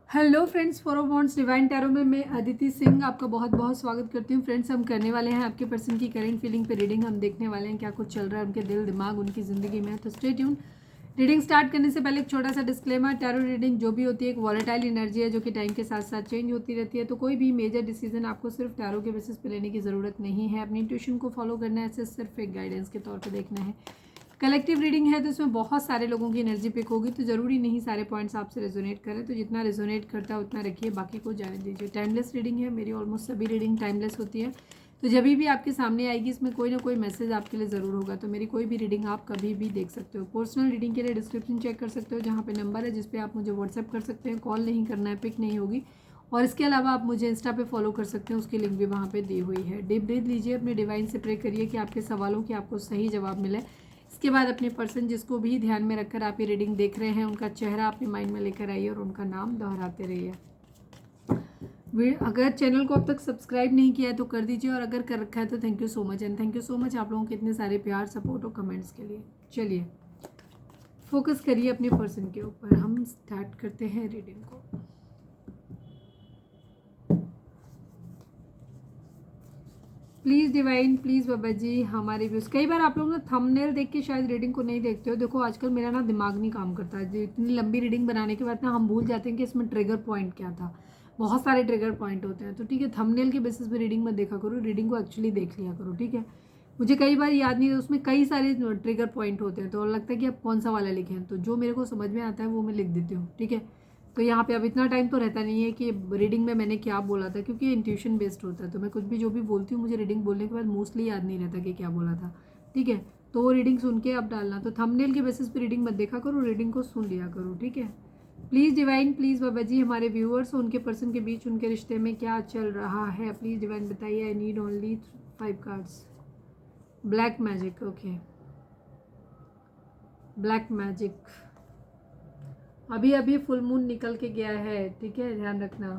Hello friends, for bonds divine tarot में मैं अदिति सिंह आपका बहुत बहुत स्वागत करती हूँ। फ्रेंड्स, हम करने वाले हैं आपके पर्सन की करेंट फीलिंग पे रीडिंग। हम देखने वाले हैं क्या कुछ चल रहा है उनके दिल दिमाग उनकी ज़िंदगी में। तो स्टे ट्यून। रीडिंग स्टार्ट करने से पहले एक छोटा सा डिस्क्लेमर, टैरो रीडिंग जो भी होती है एक वॉलेटाइल एनर्जी है जो कि टाइम के साथ साथ चेंज होती रहती है। तो कोई भी मेजर डिसीजन आपको सिर्फ टैरो के बेसिस पे लेने की ज़रूरत नहीं है। अपनी इंट्यूशन को फॉलो करना है, इसे सिर्फ एक गाइडेंस के तौर पर देखना है। कलेक्टिव रीडिंग है तो इसमें बहुत सारे लोगों की एनर्जी पिक होगी, तो ज़रूरी नहीं सारे पॉइंट्स आपसे रेजोनेट करें। तो जितना रेजोनेट करता है उतना रखिए, बाकी को जाने दीजिए। टाइमलेस रीडिंग है, मेरी ऑलमोस्ट सभी रीडिंग टाइमलेस होती है। तो जब भी आपके सामने आएगी इसमें कोई ना कोई मैसेज आपके लिए ज़रूर होगा। तो मेरी कोई भी रीडिंग आप कभी भी देख सकते हो। पर्सनल रीडिंग के लिए डिस्क्रिप्शन चेक कर सकते हो, जहाँ पे नंबर है जिस पे आप मुझे व्हाट्सएप कर सकते हैं। कॉल नहीं करना है, पिक नहीं होगी। और इसके अलावा आप मुझे इंस्टा पे फॉलो कर सकते हैं, उसकी लिंक भी वहाँ पे दी हुई है। डीप ब्रीथ लीजिए, अपने डिवाइन से प्रे करिए कि आपके सवालों की आपको सही जवाब मिले। इसके बाद अपने पर्सन जिसको भी ध्यान में रखकर आप ये रीडिंग देख रहे हैं उनका चेहरा अपने माइंड में लेकर आइए और उनका नाम दोहराते रहिए। अगर चैनल को अब तक सब्सक्राइब नहीं किया है तो कर दीजिए, और अगर कर रखा है तो thank you so much. And thank you so much आप लोगों के इतने सारे प्यार, सपोर्ट और कमेंट्स के लिए। चलिए फोकस करिए अपने पर्सन के ऊपर। हम स्टार्ट करते हैं रीडिंग को। Please divine, please Baba ji हमारे व्यूज़। कई बार आप लोग ना थंबनेल देख के शायद रीडिंग को नहीं देखते हो। देखो आजकल मेरा ना दिमाग नहीं काम करता है। इतनी लंबी रीडिंग बनाने के बाद ना हम भूल जाते हैं कि इसमें ट्रिगर पॉइंट क्या था। बहुत सारे ट्रिगर पॉइंट होते हैं। तो ठीक है, थंबनेल के बेसिस पे रीडिंग मत देखा करो, रीडिंग को एक्चुअली देख लिया करो। ठीक है, मुझे कई बार याद नहीं, उसमें कई सारे ट्रिगर पॉइंट होते हैं तो लगता है कि अब कौन सा वाला लिखें। तो जो मेरे को समझ में आता है वो मैं लिख देती हूँ। ठीक है, तो यहाँ पे अब इतना टाइम तो रहता नहीं है कि रीडिंग में मैंने क्या बोला था, क्योंकि इंट्यूशन बेस्ड होता है। तो मैं कुछ भी जो भी बोलती हूँ मुझे रीडिंग बोलने के बाद मोस्टली याद नहीं रहता कि क्या बोला था। ठीक है, तो वो रीडिंग सुन के अब डालना। तो थंबनेल के बेसिस पे रीडिंग मत देखा करो, रीडिंग को सुन लिया करो। ठीक है, please divine, please Baba ji हमारे व्यूअर्स उनके पर्सन के बीच उनके रिश्ते में क्या चल रहा है। प्लीज़ डिवाइन बताइए। आई need only 5 cards. Black magic, okay, black magic. अभी अभी फुल मून निकल के गया है। ठीक है, ध्यान रखना।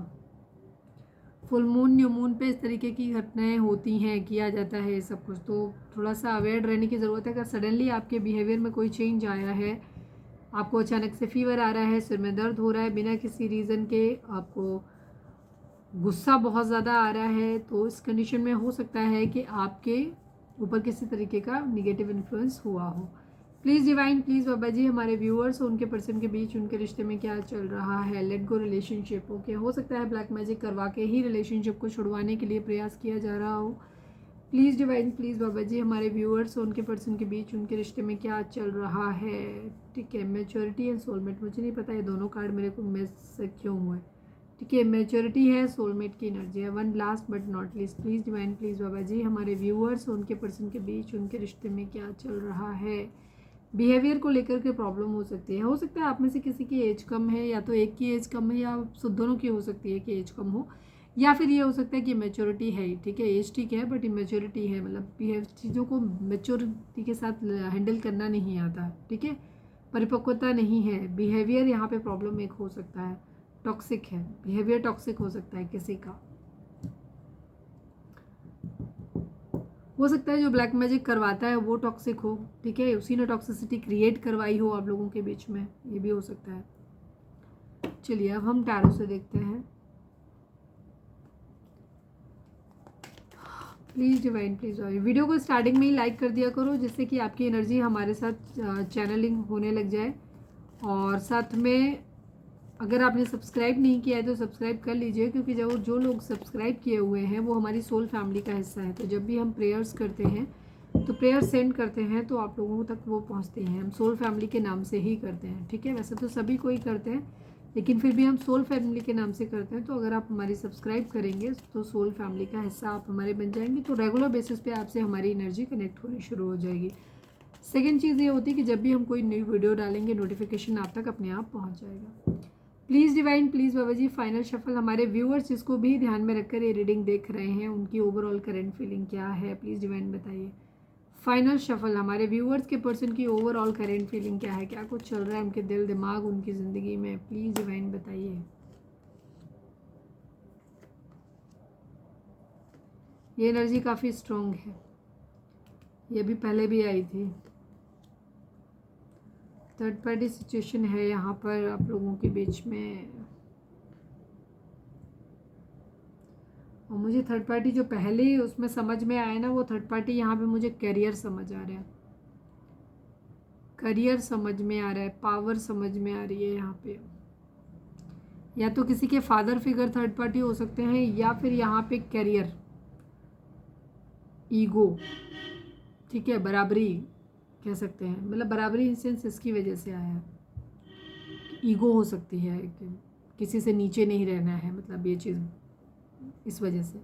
फुल मून न्यू मून पे इस तरीके की घटनाएं होती हैं, किया जाता है ये सब कुछ। तो थोड़ा सा अवेयर रहने की ज़रूरत है। अगर सडनली आपके बिहेवियर में कोई चेंज आया है, आपको अचानक से फीवर आ रहा है, सिर में दर्द हो रहा है बिना किसी रीज़न के, आपको गुस्सा बहुत ज़्यादा आ रहा है, तो इस कंडीशन में हो सकता है कि आपके ऊपर किसी तरीके का निगेटिव इन्फ्लुएंस हुआ हो। Please divine, please Baba ji हमारे व्यूअर्स उनके पर्सन के बीच उनके रिश्ते में क्या चल रहा है। Let go relationship, okay. हो सकता है ब्लैक मैजिक करवा के ही रिलेशनशिप को छुड़वाने के लिए प्रयास किया जा रहा हो। Please divine, please Baba ji हमारे व्यूअर्स उनके पर्सन के बीच उनके रिश्ते में क्या चल रहा है। ठीक है, मैच्योरिटी एंड सोलमेट। मुझे नहीं पता ये दोनों कार्ड मेरे को मिस से क्यों हुए। ठीक है, मैच्योरिटी है, सोलमेट की एनर्जी है। One last but not least, please divine, please Baba ji हमारे व्यूअर्स उनके पर्सन के बीच उनके रिश्ते में क्या चल रहा है। बिहेवियर को लेकर के प्रॉब्लम हो सकती है। हो सकता है आप में से किसी की एज कम है, या तो एक की एज कम है, या दोनों की हो सकती है कि एज कम हो, या फिर ये हो सकता है कि मैच्योरिटी है। ठीक है, एज ठीक है बट इमेच्योरिटी है, मतलब बिहेव चीज़ों को मैच्योरिटी के साथ हैंडल करना नहीं आता। ठीक है, परिपक्वता नहीं है। बिहेवियर यहाँ पे प्रॉब्लम एक हो सकता है, टॉक्सिक है बिहेवियर, टॉक्सिक हो सकता है किसी का। हो सकता है जो ब्लैक मैजिक करवाता है वो टॉक्सिक हो। ठीक है, उसी ने टॉक्सिसिटी क्रिएट करवाई हो आप लोगों के बीच में, ये भी हो सकता है। चलिए अब हम टैरो से देखते हैं। प्लीज़ डिवाइन, प्लीज़ वीडियो को स्टार्टिंग में ही लाइक कर दिया करो, जिससे कि आपकी एनर्जी हमारे साथ चैनलिंग होने लग जाए। और साथ में अगर आपने सब्सक्राइब नहीं किया है तो सब्सक्राइब कर लीजिए, क्योंकि जो लोग सब्सक्राइब किए हुए हैं वो हमारी सोल फैमिली का हिस्सा है। तो जब भी हम प्रेयर्स करते हैं तो प्रेयर सेंड करते हैं तो आप लोगों तक वो पहुंचते हैं। हम सोल फैमिली के नाम से ही करते हैं। ठीक है, वैसे तो सभी कोई करते हैं, लेकिन फिर भी हम सोल फैमिली के नाम से करते हैं। तो अगर आप हमारी सब्सक्राइब करेंगे तो सोल फैमिली का हिस्सा आप हमारे बन जाएंगे। तो रेगुलर बेसिस पे आपसे हमारी एनर्जी कनेक्ट होनी शुरू हो जाएगी। सेकेंड चीज़ ये होती है कि जब भी हम कोई नई वीडियो डालेंगे नोटिफिकेशन आप तक अपने आप पहुँच जाएगा। Please divine, please Baba ji final shuffle हमारे व्यूअर्स जिसको भी ध्यान में रखकर ये रीडिंग देख रहे हैं उनकी ओवरऑल करंट फीलिंग क्या है। प्लीज़ डिवाइन बताइए। फाइनल शफल हमारे व्यूअर्स के पर्सन की ओवरऑल करंट फीलिंग क्या है, क्या कुछ चल रहा है उनके दिल दिमाग उनकी ज़िंदगी में। प्लीज़ डिवाइन बताइए। ये एनर्जी काफ़ी स्ट्रॉन्ग है, ये भी पहले भी आई थी। थर्ड पार्टी सिचुएशन है यहाँ पर आप लोगों के बीच में। और मुझे थर्ड पार्टी जो पहले उसमें समझ में आया ना, वो थर्ड पार्टी यहाँ पे मुझे करियर समझ आ रहा है, करियर समझ में आ रहा है, पावर समझ में आ रही है यहाँ पे। या तो किसी के फादर फिगर थर्ड पार्टी हो सकते हैं, या फिर यहाँ पे करियर, ईगो, ठीक है, बराबरी कह सकते हैं, मतलब बराबरी इन सेंस इसकी वजह से आया है, ईगो हो सकती है कि किसी से नीचे नहीं रहना है, मतलब ये चीज़ इस वजह से।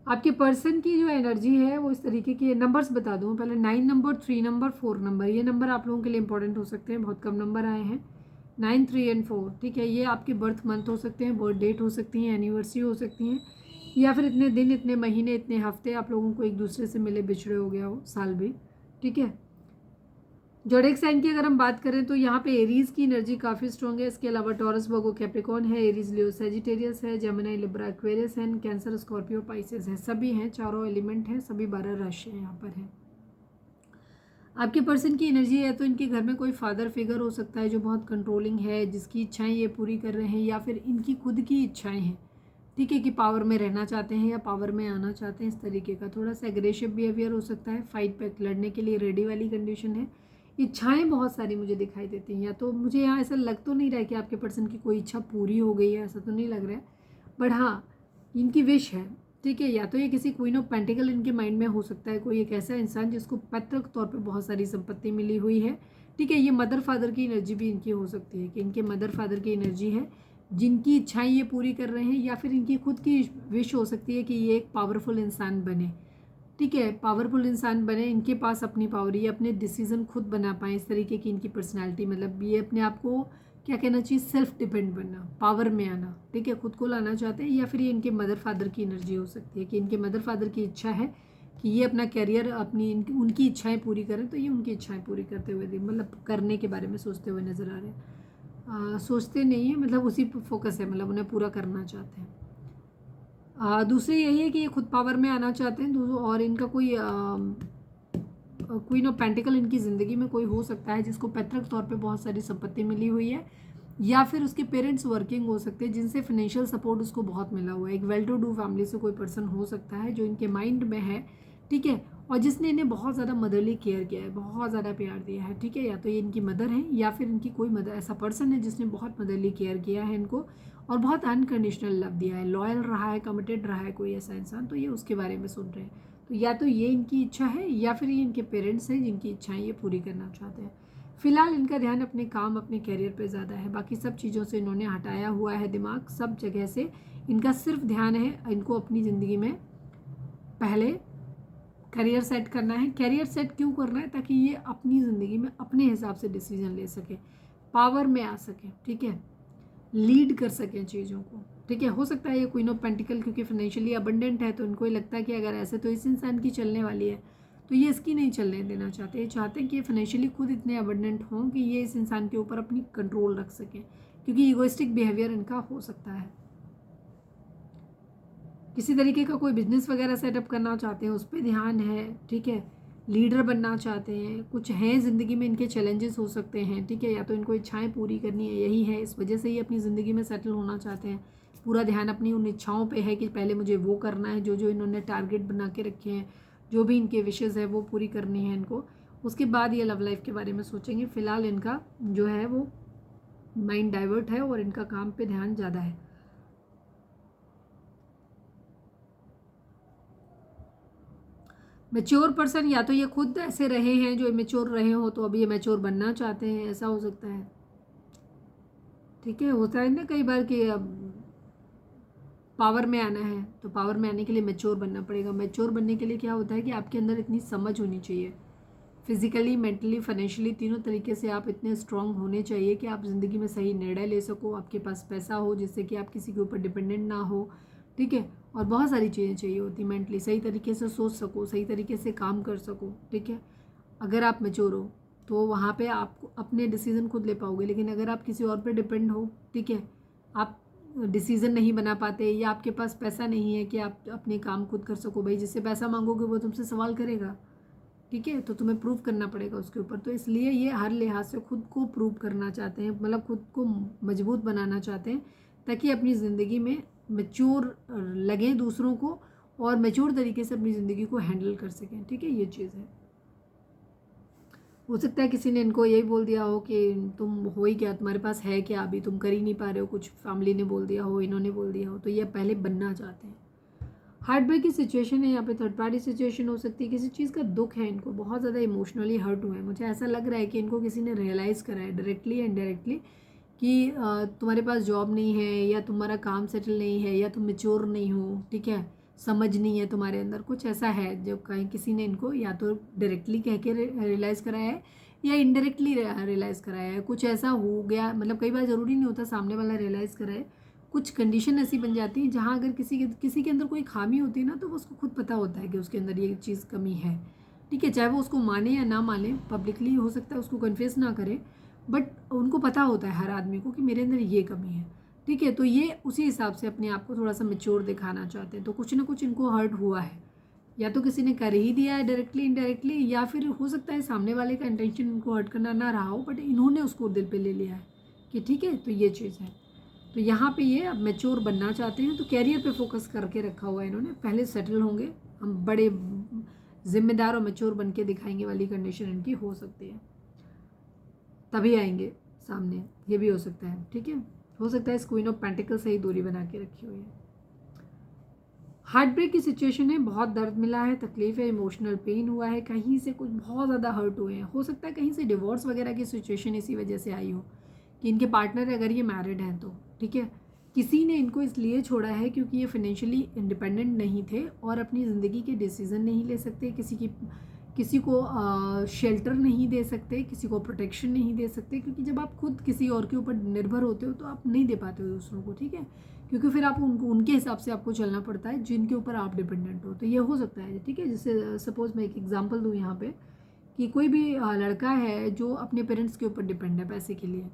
आपके पर्सन की जो एनर्जी है वो इस तरीके की है। नंबर्स बता दूँ पहले, 9 नंबर, 3 नंबर, 4 नंबर, ये नंबर आप लोगों के लिए इंपॉर्टेंट हो सकते हैं, बहुत कम नंबर आए हैं, 9, 3 एंड 4, ठीक है। ये आपके बर्थ मंथ हो सकते हैं, बर्थ डेट हो सकती हैं, एनिवर्सरी हो सकती हैं, या फिर इतने दिन, इतने महीने, इतने हफ्ते आप लोगों को एक दूसरे से मिले बिछड़े हो गया हो, साल भी, ठीक है। जोडिएक साइन की अगर हम बात करें तो यहाँ पे एरीज की एनर्जी काफ़ी स्ट्रॉन्ग है। इसके अलावा टॉरस, वर्गो, कैप्रिकॉर्न है, एरीज, लियो, सेजिटेरियस है, जेमिनी, लिब्रा, एक्वेरियस है, कैंसर, स्कॉर्पियो, पाइसेस है, सभी हैं, चारों एलिमेंट हैं, सभी 12 राशि यहाँ पर हैं। आपके पर्सन की एनर्जी है तो इनके घर में कोई फादर फिगर हो सकता है जो बहुत कंट्रोलिंग है, जिसकी इच्छाएं ये पूरी कर रहे हैं, या फिर इनकी खुद की इच्छाएं हैं, ठीक है, कि पावर में रहना चाहते हैं या पावर में आना चाहते हैं, इस तरीके का थोड़ा सा एग्रेसिव बिहेवियर हो सकता है, फाइट पे लड़ने के लिए रेडी वाली कंडीशन है। इच्छाएं बहुत सारी मुझे दिखाई देती हैं, या तो मुझे यहाँ ऐसा लग तो नहीं रहा है कि आपके पर्सन की कोई इच्छा पूरी हो गई है, ऐसा तो नहीं लग रहा है, बट हाँ इनकी विश है, ठीक है। या तो ये किसी क्वीन ऑफ पेंटिकल इनके माइंड में हो सकता है, कोई एक ऐसा इंसान जिसको पैतृक तौर पे बहुत सारी संपत्ति मिली हुई है, ठीक है। ये मदर फादर की एनर्जी भी इनकी हो सकती है कि इनके मदर फादर की एनर्जी है जिनकी इच्छाएं ये पूरी कर रहे हैं, या फिर इनकी खुद की विश हो सकती है कि ये एक पावरफुल इंसान बने, ठीक है, पावरफुल इंसान बने, इनके पास अपनी पावर, ये अपने डिसीजन खुद बना पाए, इस तरीके की इनकी पर्सनैलिटी, मतलब ये अपने आप को क्या कहना चाहिए, सेल्फ डिपेंड बनना, पावर में आना, ठीक है, खुद को लाना चाहते हैं। या फिर ये इनके मदर फादर की एनर्जी हो सकती है कि इनके मदर फादर की इच्छा है कि ये अपना कैरियर, अपनी उनकी इच्छाएं पूरी करें, तो ये उनकी इच्छाएं पूरी करते हुए मतलब करने के बारे में सोचते हुए नज़र आ रहे हैं। सोचते नहीं है, मतलब उसी पर फोकस है, मतलब उन्हें पूरा करना चाहते हैं। दूसरी यही है कि ये खुद पावर में आना चाहते हैं, और इनका कोई क्वीन ऑफ पेंटिकल इनकी ज़िंदगी में कोई हो सकता है जिसको पैतृक तौर पे बहुत सारी संपत्ति मिली हुई है, या फिर उसके पेरेंट्स वर्किंग हो सकते हैं जिनसे फाइनेंशियल सपोर्ट उसको बहुत मिला हुआ है। एक वेल टू डू फैमिली से कोई पर्सन हो सकता है जो इनके माइंड में है, ठीक है, और जिसने इन्हें बहुत ज़्यादा मदरली केयर किया है, बहुत ज़्यादा प्यार दिया है, ठीक है। या तो ये इनकी मदर है, या फिर इनकी कोई मदर ऐसा पर्सन है जिसने बहुत मदरली केयर किया है इनको, और बहुत अनकंडीशनल लव दिया है, लॉयल रहा है, कमिटेड रहा है कोई ऐसा इंसान, तो ये उसके बारे में सुन रहे हैं। तो या तो ये इनकी इच्छा है, या फिर ये इनके पेरेंट्स हैं जिनकी इच्छाएं ये पूरी करना चाहते हैं। फिलहाल इनका ध्यान अपने काम, अपने कैरियर पे ज़्यादा है, बाकी सब चीज़ों से इन्होंने हटाया हुआ है दिमाग, सब जगह से इनका सिर्फ ध्यान है इनको अपनी ज़िंदगी में पहले करियर सेट करना है। करियर सेट क्यों करना है? ताकि ये अपनी ज़िंदगी में अपने हिसाब से डिसीजन ले सके, पावर में आ सके, ठीक है, लीड कर सकें चीज़ों को, ठीक है। हो सकता है ये क्वीन ऑफ पेंटिकल क्योंकि फाइनेंशियली अबंडेंट है, तो इनको ये लगता है कि अगर ऐसे तो इस इंसान की चलने वाली है, तो ये इसकी नहीं चलने देना चाहते। ये चाहते हैं कि ये फाइनेंशियली खुद इतने अबंडेंट हों कि ये इस इंसान के ऊपर अपनी कंट्रोल रख सकें, क्योंकि ईगोइस्टिक बिहेवियर इनका हो सकता है। किसी तरीके का कोई बिजनेस वगैरह सेटअप करना चाहते हैं, उस पर ध्यान है, ठीक है। लीडर बनना चाहते हैं, कुछ हैं ज़िंदगी में इनके चैलेंजेस हो सकते हैं, ठीक है, या तो इनको इच्छाएं पूरी करनी है, यही है, इस वजह से ये अपनी ज़िंदगी में सेटल होना चाहते हैं। पूरा ध्यान अपनी उन इच्छाओं पे है कि पहले मुझे वो करना है, जो जो इन्होंने टारगेट बना के रखे हैं, जो भी इनके विशेज़ है वो पूरी करनी है इनको, उसके बाद ये लव लाइफ के बारे में सोचेंगे। फ़िलहाल इनका जो है वो माइंड डाइवर्ट है और इनका काम पे ध्यान ज़्यादा है। मैच्योर पर्सन, या तो ये खुद ऐसे रहे हैं जो इमेच्योर रहे हो, तो अभी ये मैच्योर बनना चाहते हैं, ऐसा हो सकता है, ठीक है। होता है ना कई बार कि अब पावर में आना है, तो पावर में आने के लिए मैच्योर बनना पड़ेगा। मैच्योर बनने के लिए क्या होता है कि आपके अंदर इतनी समझ होनी चाहिए, फिजिकली, मेंटली, फाइनेंशियली, तीनों तरीके से आप इतने स्ट्रांग होने चाहिए कि आप ज़िंदगी में सही निर्णय ले सको, आपके पास पैसा हो जिससे कि आप किसी के ऊपर डिपेंडेंट ना हो, ठीक है। और बहुत सारी चीज़ें चाहिए होती, मेंटली सही तरीके से सोच सको, सही तरीके से काम कर सको, ठीक है। अगर आप मैच्योर हो तो वहाँ पे आप अपने डिसीज़न खुद ले पाओगे, लेकिन अगर आप किसी और पे डिपेंड हो, ठीक है, आप डिसीज़न नहीं बना पाते, या आपके पास पैसा नहीं है कि आप अपने काम खुद कर सको, भाई जिससे पैसा मांगोगे वो तुमसे सवाल करेगा, ठीक है, तो तुम्हें प्रूव करना पड़ेगा उसके ऊपर। तो इसलिए ये हर लिहाज से खुद को प्रूव करना चाहते हैं, मतलब खुद को मजबूत बनाना चाहते हैं, ताकि अपनी ज़िंदगी में मैच्योर लगें दूसरों को और मैच्योर तरीके से अपनी ज़िंदगी को हैंडल कर सकें। ठीक है, ये चीज़ है। हो सकता है किसी ने इनको यही बोल दिया हो कि तुम हो ही क्या, तुम्हारे पास है क्या, अभी तुम कर ही नहीं पा रहे हो कुछ, फैमिली ने बोल दिया हो, इन्होंने बोल दिया हो, तो ये पहले बनना चाहते हैं। हार्ट ब्रेक की सिचुएशन है यहाँ पे, थर्ड पार्टी सिचुएशन हो सकती है, किसी चीज़ का दुख है, इनको बहुत ज़्यादा इमोशनली हर्ट हुए हैं। मुझे ऐसा लग रहा है कि इनको किसी ने रियलाइज़ करा है डायरेक्टली एंड इनडायरेक्टली कि तुम्हारे पास जॉब नहीं है, या तुम्हारा काम सेटल नहीं है, या तुम मेच्योर नहीं हो, ठीक है, समझ नहीं है तुम्हारे अंदर, कुछ ऐसा है जो कहीं किसी ने इनको या तो डायरेक्टली कह के रियलाइज़ कराया है या इनडायरेक्टली रियलाइज़ कराया है। कुछ ऐसा हो गया, मतलब कई बार ज़रूरी नहीं होता सामने वाला रियलाइज़ कराए, कुछ कंडीशन ऐसी बन जाती है जहाँ अगर किसी के अंदर कोई खामी होती है ना, तो उसको खुद पता होता है कि उसके अंदर ये चीज़ कमी है। ठीक है, चाहे वो उसको माने या ना माने, पब्लिकली हो सकता है उसको कन्फेस ना करे, बट उनको पता होता है हर आदमी को कि मेरे अंदर ये कमी है। ठीक है, तो ये उसी हिसाब से अपने आप को थोड़ा सा मेच्योर दिखाना चाहते हैं। तो कुछ ना कुछ इनको हर्ट हुआ है, या तो किसी ने कर ही दिया है डायरेक्टली इनडायरेक्टली, या फिर हो सकता है सामने वाले का इंटेंशन इनको हर्ट करना ना रहा हो, बट इन्होंने उसको दिल पे ले लिया है कि ठीक है, तो ये चीज़ है। तो यहाँ पे ये अब मैच्योर बनना चाहते हैं, तो कैरियर पे फोकस करके रखा हुआ है इन्होंने, पहले सेटल होंगे, हम बड़े जिम्मेदार और मैच्योर बन के दिखाएंगे वाली कंडीशन इनकी हो सकती है, तभी आएंगे सामने, ये भी हो सकता है। ठीक है, हो सकता है इस क्वीन ऑफ पेंटिकल से ही दूरी बना के रखी हुई है। हार्ट ब्रेक की सिचुएशन है, बहुत दर्द मिला है, तकलीफ है, इमोशनल पेन हुआ है, कहीं से कुछ बहुत ज़्यादा हर्ट हुए हैं। हो सकता है कहीं से डिवोर्स वगैरह की सिचुएशन इसी वजह से आई हो कि इनके पार्टनर अगर ये मैरिड हैं तो, ठीक है, किसी ने इनको इसलिए छोड़ा है क्योंकि ये फाइनेंशियली इंडिपेंडेंट नहीं थे और अपनी ज़िंदगी के डिसीज़न नहीं ले सकते, किसी को शेल्टर नहीं दे सकते, किसी को प्रोटेक्शन नहीं दे सकते, क्योंकि जब आप खुद किसी और के ऊपर निर्भर होते हो तो आप नहीं दे पाते हो दूसरों को। ठीक है, क्योंकि फिर आप उनके हिसाब से आपको चलना पड़ता है जिनके ऊपर आप डिपेंडेंट हो। तो ये हो सकता है। ठीक है, जैसे सपोज मैं एक एग्जांपल दूँ यहाँ पे कि कोई भी लड़का है जो अपने पेरेंट्स के ऊपर डिपेंड है पैसे के लिए,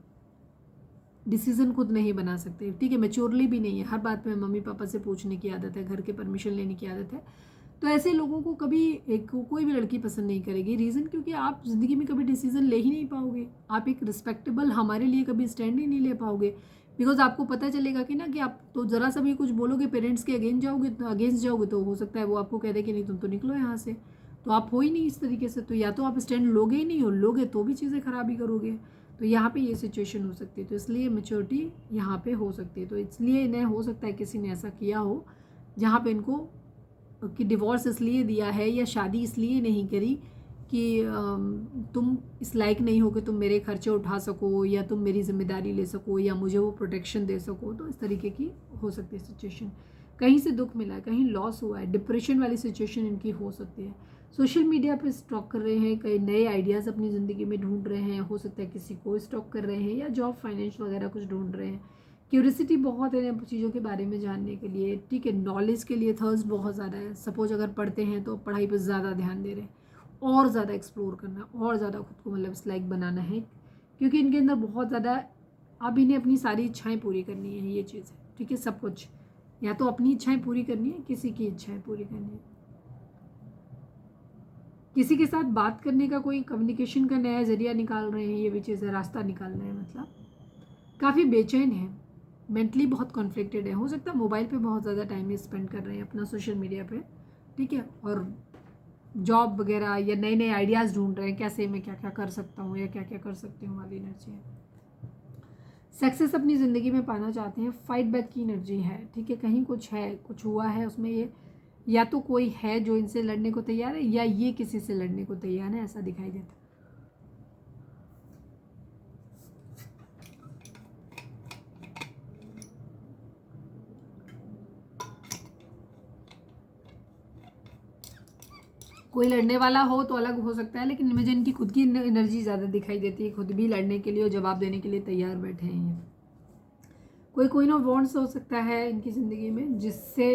डिसीजन खुद नहीं बना सकते, ठीक है, मेच्योरली भी नहीं है, हर बात में मम्मी पापा से पूछने की आदत है, घर के परमिशन लेने की आदत है, तो ऐसे लोगों को कभी कोई भी लड़की पसंद नहीं करेगी। रीज़न क्योंकि आप ज़िंदगी में कभी डिसीजन ले ही नहीं पाओगे, आप एक रिस्पेक्टेबल हमारे लिए कभी स्टैंड ही नहीं ले पाओगे, बिकॉज आपको पता चलेगा कि ना कि आप तो ज़रा सा भी कुछ बोलोगे पेरेंट्स के अगेंस्ट जाओगे तो हो सकता है वो आपको कह दे कि नहीं तुम तो निकलो यहाँ से, तो आप हो ही नहीं इस तरीके से, तो या तो आप स्टैंड लोगे ही नहीं, हो लोगे तो भी चीज़ें खराब ही करोगे। तो यहाँ पे ये सिचुएशन हो सकती है, तो इसलिए मेच्योरिटी यहाँ पे हो सकती है। तो इसलिए इन्हें हो सकता है किसी ने ऐसा किया हो जहाँ पे इनको कि डिवोर्स इसलिए दिया है या शादी इसलिए नहीं करी कि तुम इस लायक नहीं हो कि तुम मेरे खर्चे उठा सको या तुम मेरी जिम्मेदारी ले सको या मुझे वो प्रोटेक्शन दे सको, तो इस तरीके की हो सकती है सिचुएशन। कहीं से दुख मिला है, कहीं लॉस हुआ है, डिप्रेशन वाली सिचुएशन इनकी हो सकती है। सोशल मीडिया पे स्टॉक कर रहे हैं, कई नए आइडियाज़ अपनी ज़िंदगी में ढूंढ रहे हैं, हो सकता है किसी को स्टॉक कर रहे हैं या जॉब फाइनेंस वगैरह कुछ ढूंढ रहे हैं। क्यूरियोसिटी बहुत है चीज़ों के बारे में जानने के लिए, ठीक है, नॉलेज के लिए थर्स्ट बहुत ज़्यादा है। सपोज अगर पढ़ते हैं तो पढ़ाई पर ज़्यादा ध्यान दे रहे हैं, और ज़्यादा एक्सप्लोर करना, और ज़्यादा खुद को मतलब इस लाइक बनाना है, क्योंकि इनके अंदर बहुत ज़्यादा, अब इन्हें अपनी सारी इच्छाएँ पूरी करनी है, ये चीज़ है। ठीक है, सब कुछ, या तो अपनी इच्छाएँ पूरी करनी है, किसी की इच्छाएँ पूरी करनी है, किसी के साथ बात करने का कोई कम्युनिकेशन का नया जरिया निकाल रहे हैं, ये भी चीज़ है, रास्ता निकाल रहे हैं। मतलब काफ़ी बेचैन है, मेंटली बहुत कॉन्फ्लिक्टेड है, हो सकता है मोबाइल पे बहुत ज़्यादा टाइम स्पेंड कर रहे हैं अपना, सोशल मीडिया पे, ठीक है, और जॉब वगैरह या नए नए आइडियाज़ ढूंढ रहे हैं, कैसे मैं क्या क्या कर सकता हूँ या क्या क्या कर सकती हूँ वाली एनर्जी है। सक्सेस अपनी ज़िंदगी में पाना चाहते हैं, फाइट बैक की एनर्जी है। ठीक है, कहीं कुछ है, कुछ हुआ है उसमें, ये या तो कोई है जो इनसे लड़ने को तैयार है या ये किसी से लड़ने को तैयार है, ऐसा दिखाई देता है। कोई लड़ने वाला हो तो अलग हो सकता है, लेकिन मुझे इनकी खुद की एनर्जी ज़्यादा दिखाई देती है, खुद भी लड़ने के लिए और जवाब देने के लिए तैयार बैठे हैं ये। कोई क्वीन ऑफ वॉन्ड्स हो सकता है इनकी ज़िंदगी में, जिससे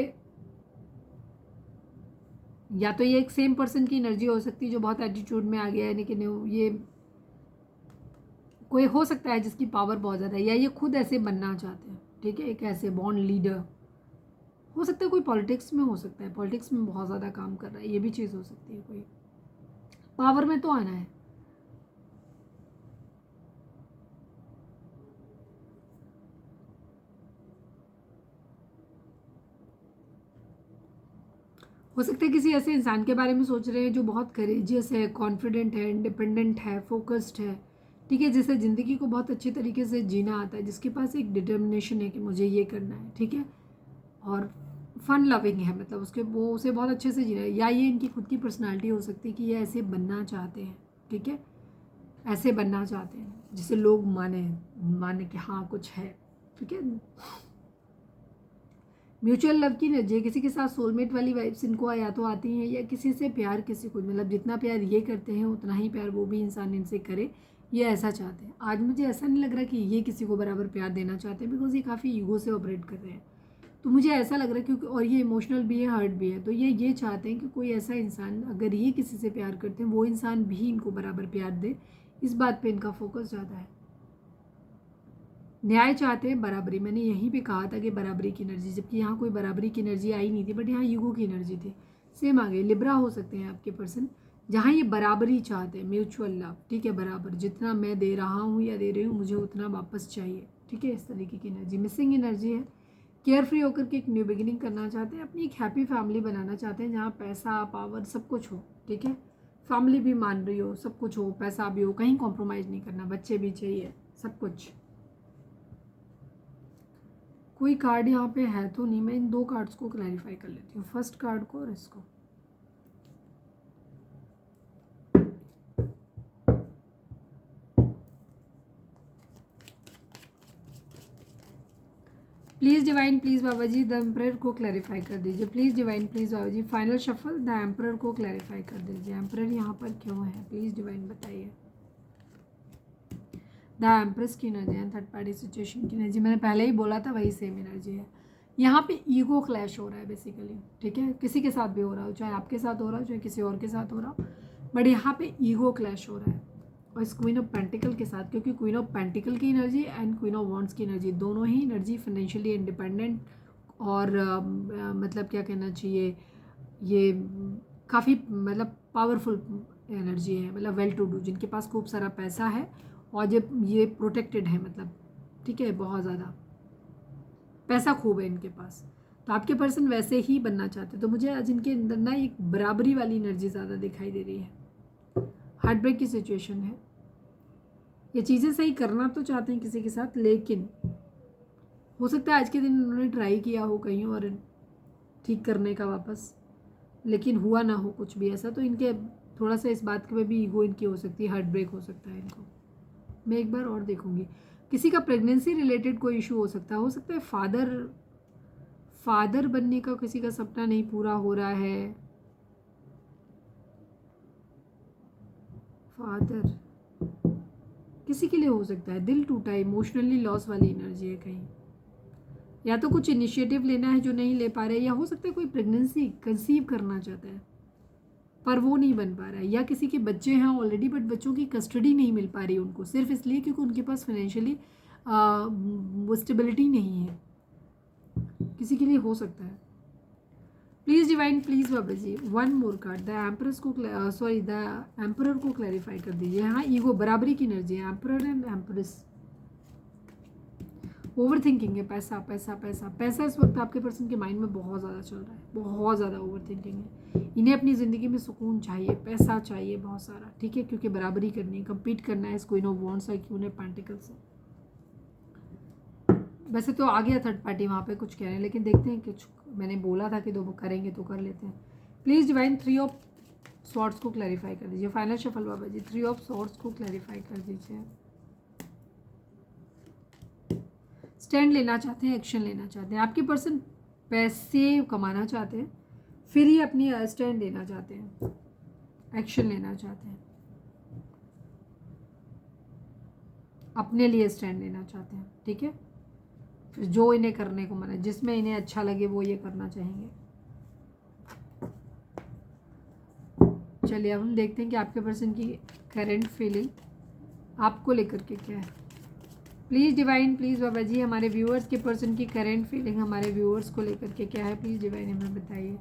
या तो ये एक सेम पर्सन की एनर्जी हो सकती है जो बहुत एटीट्यूड में आ गया है, लेकिन ये कोई हो सकता है जिसकी पावर बहुत ज़्यादा है, या ये खुद ऐसे बनना चाहते हैं। ठीक है, एक ऐसे बॉन्ड लीडर हो सकता है, कोई पॉलिटिक्स में हो सकता है, पॉलिटिक्स में बहुत ज़्यादा काम कर रहा है, ये भी चीज़ हो सकती है। कोई पावर में तो आना है, हो सकता है किसी ऐसे इंसान के बारे में सोच रहे हैं जो बहुत करेजियस है, कॉन्फिडेंट है, इंडिपेंडेंट है, फोकस्ड है, ठीक है, जिसे ज़िंदगी को बहुत अच्छी तरीके से जीना आता है, जिसके पास एक डिटर्मिनेशन है कि मुझे ये करना है, ठीक है, और फन लविंग है, मतलब उसके वो उसे बहुत अच्छे से जीना है, या ये इनकी खुद की पर्सनालिटी हो सकती है कि ये ऐसे बनना चाहते हैं, ठीक है, ऐसे बनना चाहते हैं जिसे लोग माने कि हाँ कुछ है, ठीक है। म्यूचुअल लव की एनर्जी, किसी के साथ सोलमेट वाली वाइब्स इनको या तो आती हैं, या किसी से प्यार, किसी को मतलब जितना प्यार ये करते हैं उतना ही प्यार वो भी इंसान इनसे करे, ये ऐसा चाहते हैं। आज मुझे ऐसा नहीं लग रहा कि ये किसी को बराबर प्यार देना चाहते हैं, बिकॉज ये काफ़ी ईगो से ऑपरेट कर रहे हैं। तो मुझे ऐसा लग रहा है क्योंकि, और ये इमोशनल भी है, हर्ट भी है, तो ये चाहते हैं कि कोई ऐसा इंसान, अगर ये किसी से प्यार करते हैं, वो इंसान भी इनको बराबर प्यार दे। इस बात पे इनका फोकस ज़्यादा है। न्याय चाहते हैं, बराबरी, मैंने यहीं पे कहा था कि बराबरी की एनर्जी, जबकि यहाँ कोई बराबरी की एनर्जी आई नहीं थी, बट यहाँ ईगो की एनर्जी थी। सेम आ गई। लिब्रा हो सकते हैं आपके पर्सन, जहाँ ये बराबरी चाहते हैं, म्यूचुअल लव, ठीक है, बराबर जितना मैं दे रहा हूँ या दे रही हूँ मुझे उतना वापस चाहिए, ठीक है, इस तरीके की एनर्जी। मिसिंग एनर्जी है, केयर फ्री होकर के एक न्यू बिगिनिंग करना चाहते हैं, अपनी एक हैप्पी फैमिली बनाना चाहते हैं जहाँ पैसा, पावर सब कुछ हो, ठीक है, फैमिली भी मान रही हो, सब कुछ हो, पैसा भी हो, कहीं कॉम्प्रोमाइज़ नहीं करना, बच्चे भी चाहिए, सब कुछ। कोई कार्ड यहाँ पे है तो नहीं, मैं इन दो कार्ड्स को क्लैरिफाई कर लेती हूँ, फर्स्ट कार्ड को और इसको। Please divine, please Baba ji the emperor को क्लैरिफाई कर दीजिए। Please divine, please Baba ji final shuffle the emperor को क्लैरिफाई कर दीजिए। एम्परर यहाँ पर क्यों है, प्लीज़ डिवाइन बताइए। द एम्प्रेस की एनर्जी है, थर्ड पार्टी सिचुएशन की एनर्जी, मैंने पहले ही बोला था वही सेम एनर्जी है। यहाँ पे ईगो क्लैश हो रहा है बेसिकली, ठीक है, किसी के साथ भी हो रहा हो, चाहे आपके साथ हो रहा हो, चाहे किसी और के साथ हो रहा हो, बट यहाँ पे ईगो क्लैश हो रहा है। और इस क्वीन ऑफ पेंटिकल के साथ, क्योंकि क्वीन ऑफ पेंटिकल की energy and queen of wands की एनर्जी, दोनों ही एनर्जी फाइनेंशियली इंडिपेंडेंट और मतलब क्या कहना चाहिए, ये काफ़ी मतलब पावरफुल एनर्जी है, मतलब वेल टू डू, जिनके पास खूब सारा पैसा है और जब ये प्रोटेक्टेड है, मतलब ठीक है, बहुत ज़्यादा पैसा खूब है इनके पास। तो आपके पर्सन वैसे ही बनना चाहते, तो मुझे आज इनके अंदर ना एक बराबरी वाली एनर्जी ज़्यादा दिखाई दे रही है। हार्ट ब्रेक की सिचुएशन है, ये चीज़ें सही करना तो चाहते हैं किसी के साथ, लेकिन हो सकता है आज के दिन उन्होंने ट्राई किया हो कहीं और ठीक करने का वापस, लेकिन हुआ ना हो कुछ भी ऐसा, तो इनके थोड़ा सा इस बात पे भी ईगो इनकी हो सकती है, हार्ट ब्रेक हो सकता है इनको। मैं एक बार और देखूंगी, किसी का प्रेगनेंसी रिलेटेड कोई इशू हो सकता है फादर बनने का किसी का सपना नहीं पूरा हो रहा है, फादर किसी के लिए हो सकता है, दिल टूटा, इमोशनली लॉस वाली एनर्जी है कहीं, या तो कुछ इनिशिएटिव लेना है जो नहीं ले पा रहे, या हो सकता है कोई प्रेगनेंसी कंसीव करना चाहता है पर वो नहीं बन पा रहा है, या किसी के बच्चे हैं ऑलरेडी बट बच्चों की कस्टडी नहीं मिल पा रही उनको, सिर्फ इसलिए क्योंकि उनके पास फाइनेंशियली वो स्टेबिलिटी नहीं है, किसी के लिए हो सकता है। Please divine, please Baba ji one more card, the empress को सॉरी द एम्परर को क्लैरिफाई कर दीजिए। हाँ, ईगो बराबरी की एनर्जी है, emperor and empress. Overthinking है, पैसा पैसा पैसा पैसा इस वक्त आपके पर्सन के माइंड में बहुत ज़्यादा चल रहा है, बहुत ज़्यादा ओवर थिंकिंग है। इन्हें अपनी ज़िंदगी में सुकून चाहिए, पैसा चाहिए बहुत सारा, ठीक है, क्योंकि बराबरी करनी है, कम्पीट करना है इस क्वीन ऑफ वॉन्ड्स और क्वीन ऑफ पेंटिकल्स से। वैसे तो आ गया थर्ड पार्टी वहाँ पे कुछ कह रहे हैं, लेकिन देखते हैं, कुछ मैंने बोला था कि दो करेंगे तो कर लेते हैं। Please divine three of swords को क्लैरिफाई कर दीजिए। Final shuffle Baba ji three of swords को क्लैरिफाई कर दीजिए। स्टैंड लेना चाहते हैं, एक्शन लेना चाहते हैं, आपके पर्सन पैसे कमाना चाहते हैं, फिर ही अपनी स्टैंड लेना चाहते हैं, एक्शन लेना चाहते हैं, अपने लिए स्टैंड लेना चाहते हैं, ठीक है, फिर जो इन्हें करने को मना, जिसमें इन्हें अच्छा लगे वो ये करना चाहेंगे। चलिए अब हम देखते हैं कि आपके पर्सन की करंट फीलिंग आपको लेकर के क्या है। Please divine, please Baba ji हमारे व्यूअर्स के पर्सन की करंट फीलिंग हमारे व्यूअर्स को लेकर के क्या है, प्लीज़ डिवाइन हमें बताइए।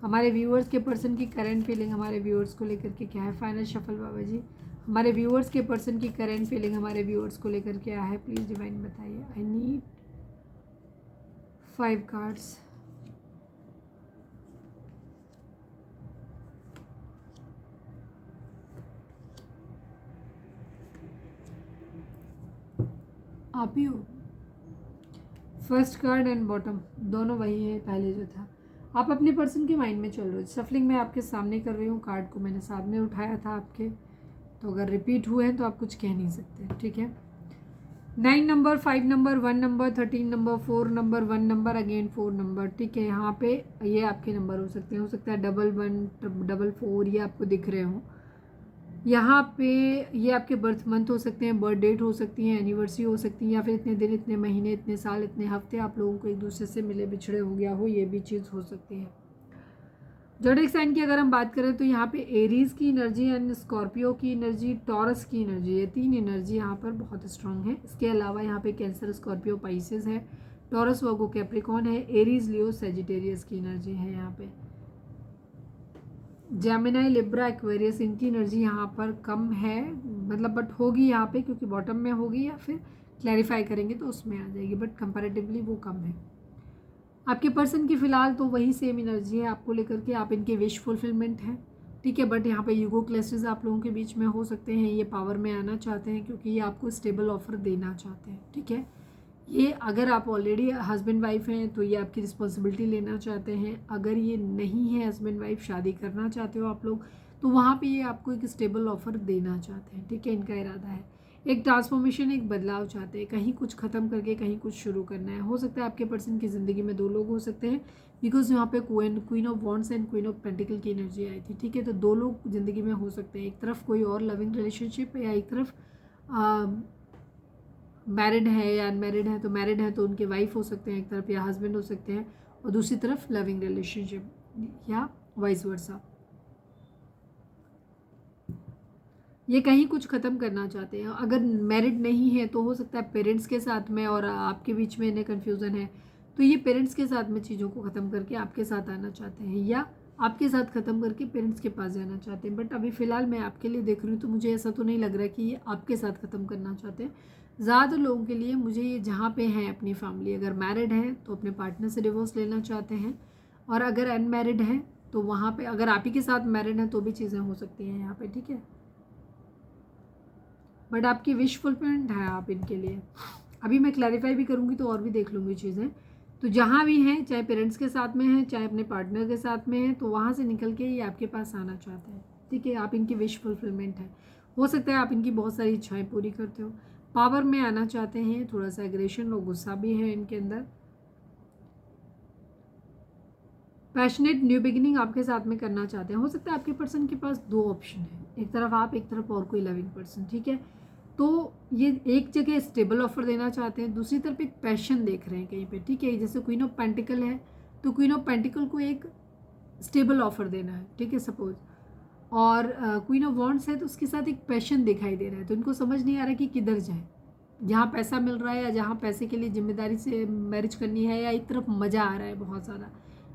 हमारे व्यूअर्स के पर्सन की करंट फीलिंग हमारे व्यूअर्स को लेकर के क्या है। फाइनल शफल बाबा जी हमारे व्यूअर्स के पर्सन की करंट फीलिंग हमारे व्यूअर्स को लेकर क्या है, प्लीज़ डिवाइन बताइए। I need 5 cards. आप ही हो। फर्स्ट कार्ड एंड बॉटम दोनों वही है पहले जो था। आप अपने पर्सन के माइंड में चल रहे हो। शफलिंग मैं आपके सामने कर रही हूँ, कार्ड को मैंने सामने उठाया था आपके, तो अगर रिपीट हुए हैं तो आप कुछ कह नहीं सकते, ठीक है। 9 number, 5 number, 1 number, 13 number, 4 number, 1 number, again 4 number, ठीक है। यहाँ पे ये आपके नंबर हो सकते हैं, हो सकता है 11, 4 ये आपको दिख रहे हो। यहाँ पे ये आपके बर्थ मंथ हो सकते हैं, बर्थ डेट हो सकती है, एनिवर्सरी हो सकती है, या फिर इतने दिन, इतने महीने, इतने साल, इतने हफ्ते आप लोगों को एक दूसरे से मिले बिछड़े हो गया हो, ये भी चीज़ हो सकती है। ज़ोडिएक साइन की अगर हम बात करें तो यहाँ पे एरीज की एनर्जी एंड स्कॉर्पियो की एनर्जी, टॉरस की एनर्जी, ये 3 एनर्जी यहाँ पर बहुत स्ट्रांग है। इसके अलावा यहाँ पे कैंसर, स्कॉर्पियो, पाइसेस है, टॉरस, वर्गो, कैप्रिकॉन है, एरीज, लियो, सेजिटेरियस की एनर्जी है यहाँ पे। जेमिनाई, लिब्रा, एक्वेरियस, इनकी एनर्जी यहाँ पर कम है, मतलब बट होगी यहाँ पे, क्योंकि बॉटम में होगी या फिर क्लैरिफाई करेंगे तो उसमें आ जाएगी, बट कंपैरेटिवली वो कम है। आपके पर्सन की फ़िलहाल तो वही सेम एनर्जी है आपको लेकर के, आप इनके विश फुलफिलमेंट हैं, ठीक है। बट यहाँ पे ईगो क्लैशेस आप लोगों के बीच में हो सकते हैं। ये पावर में आना चाहते हैं क्योंकि ये आपको स्टेबल ऑफर देना चाहते हैं, ठीक है। ये अगर आप ऑलरेडी हस्बैंड वाइफ हैं तो ये आपकी रिस्पॉन्सिबिलिटी लेना चाहते हैं। अगर ये नहीं है हस्बैंड वाइफ, शादी करना चाहते हो आप लोग, तो वहाँ पे ये आपको एक स्टेबल ऑफर देना चाहते हैं, ठीक है। इनका इरादा है एक ट्रांसफॉर्मेशन, एक बदलाव चाहते हैं, कहीं कुछ ख़त्म करके कहीं कुछ शुरू करना है। हो सकता है आपके पर्सन की ज़िंदगी में 2 लोग हो सकते हैं, बिकॉज यहाँ पे queen of wands and queen of pentacle की एनर्जी आई थी, ठीक है। तो 2 लोग ज़िंदगी में हो सकते हैं, एक तरफ कोई और लविंग रिलेशनशिप है, या एक तरफ मैरिड है या अनमैरिड है। तो मैरिड है तो उनके वाइफ हो सकते हैं एक तरफ, या हस्बैंड हो सकते हैं, और दूसरी तरफ लविंग रिलेशनशिप या वाइस वर्सा। ये कहीं कुछ ख़त्म करना चाहते हैं। अगर मैरिड नहीं है तो हो सकता है पेरेंट्स के साथ में और आपके बीच में इन्हें कन्फ्यूज़न है, तो ये पेरेंट्स के साथ में चीज़ों को ख़त्म करके आपके साथ आना चाहते हैं, या आपके साथ ख़त्म करके पेरेंट्स के पास जाना चाहते हैं। बट अभी फ़िलहाल मैं आपके लिए देख रही हूँ तो मुझे ऐसा तो नहीं लग रहा कि ये आपके साथ ख़त्म करना चाहते हैं। ज़्यादा लोगों के लिए मुझे ये जहाँ पे हैं अपनी फैमिली, अगर मैरिड है तो अपने पार्टनर से डिवोर्स लेना चाहते हैं, और अगर अनमैरिड है तो वहाँ पे अगर आप ही के साथ मैरिड हैं तो भी चीज़ें हो सकती हैं यहाँ पे, ठीक है। बट आपकी विश फुलफिलमेंट है आप इनके लिए। अभी मैं क्लैरिफाई भी करूँगी तो और भी देख लूँगी चीज़ें। तो जहाँ भी हैं, चाहे पेरेंट्स के साथ में हैं, चाहे अपने पार्टनर के साथ में हैं, तो वहाँ से निकल के ये आपके पास आना चाहते हैं, ठीक है। आप इनकी विश फुलफिलमेंट है। हो सकता है आप इनकी बहुत सारी इच्छाएं पूरी करते हो, पावर में आना चाहते हैं, थोड़ा सा एग्रेशन और गुस्सा भी है इनके अंदर। पैशनेट न्यू बिगिनिंग आपके साथ में करना चाहते हैं। हो सकता है आपके पर्सन के पास 2 ऑप्शन है, एक तरफ आप, एक तरफ और कोई लविंग पर्सन, ठीक है। तो ये एक जगह स्टेबल ऑफर देना चाहते हैं, दूसरी तरफ एक पैशन देख रहे हैं कहीं पे, ठीक है। जैसे क्वीन ऑफ पेंटिकल है तो क्वीन ऑफ पेंटिकल को एक स्टेबल ऑफर देना है, ठीक है, सपोज। और क्वीन ऑफ वॉन्ड्स है तो उसके साथ एक पैशन दिखाई दे रहा है, तो इनको समझ नहीं आ रहा कि किधर जाए, जहाँ पैसा मिल रहा है या जहाँ पैसे के लिए जिम्मेदारी से मैरिज करनी है, या एक तरफ मज़ा आ रहा है बहुत ज़्यादा,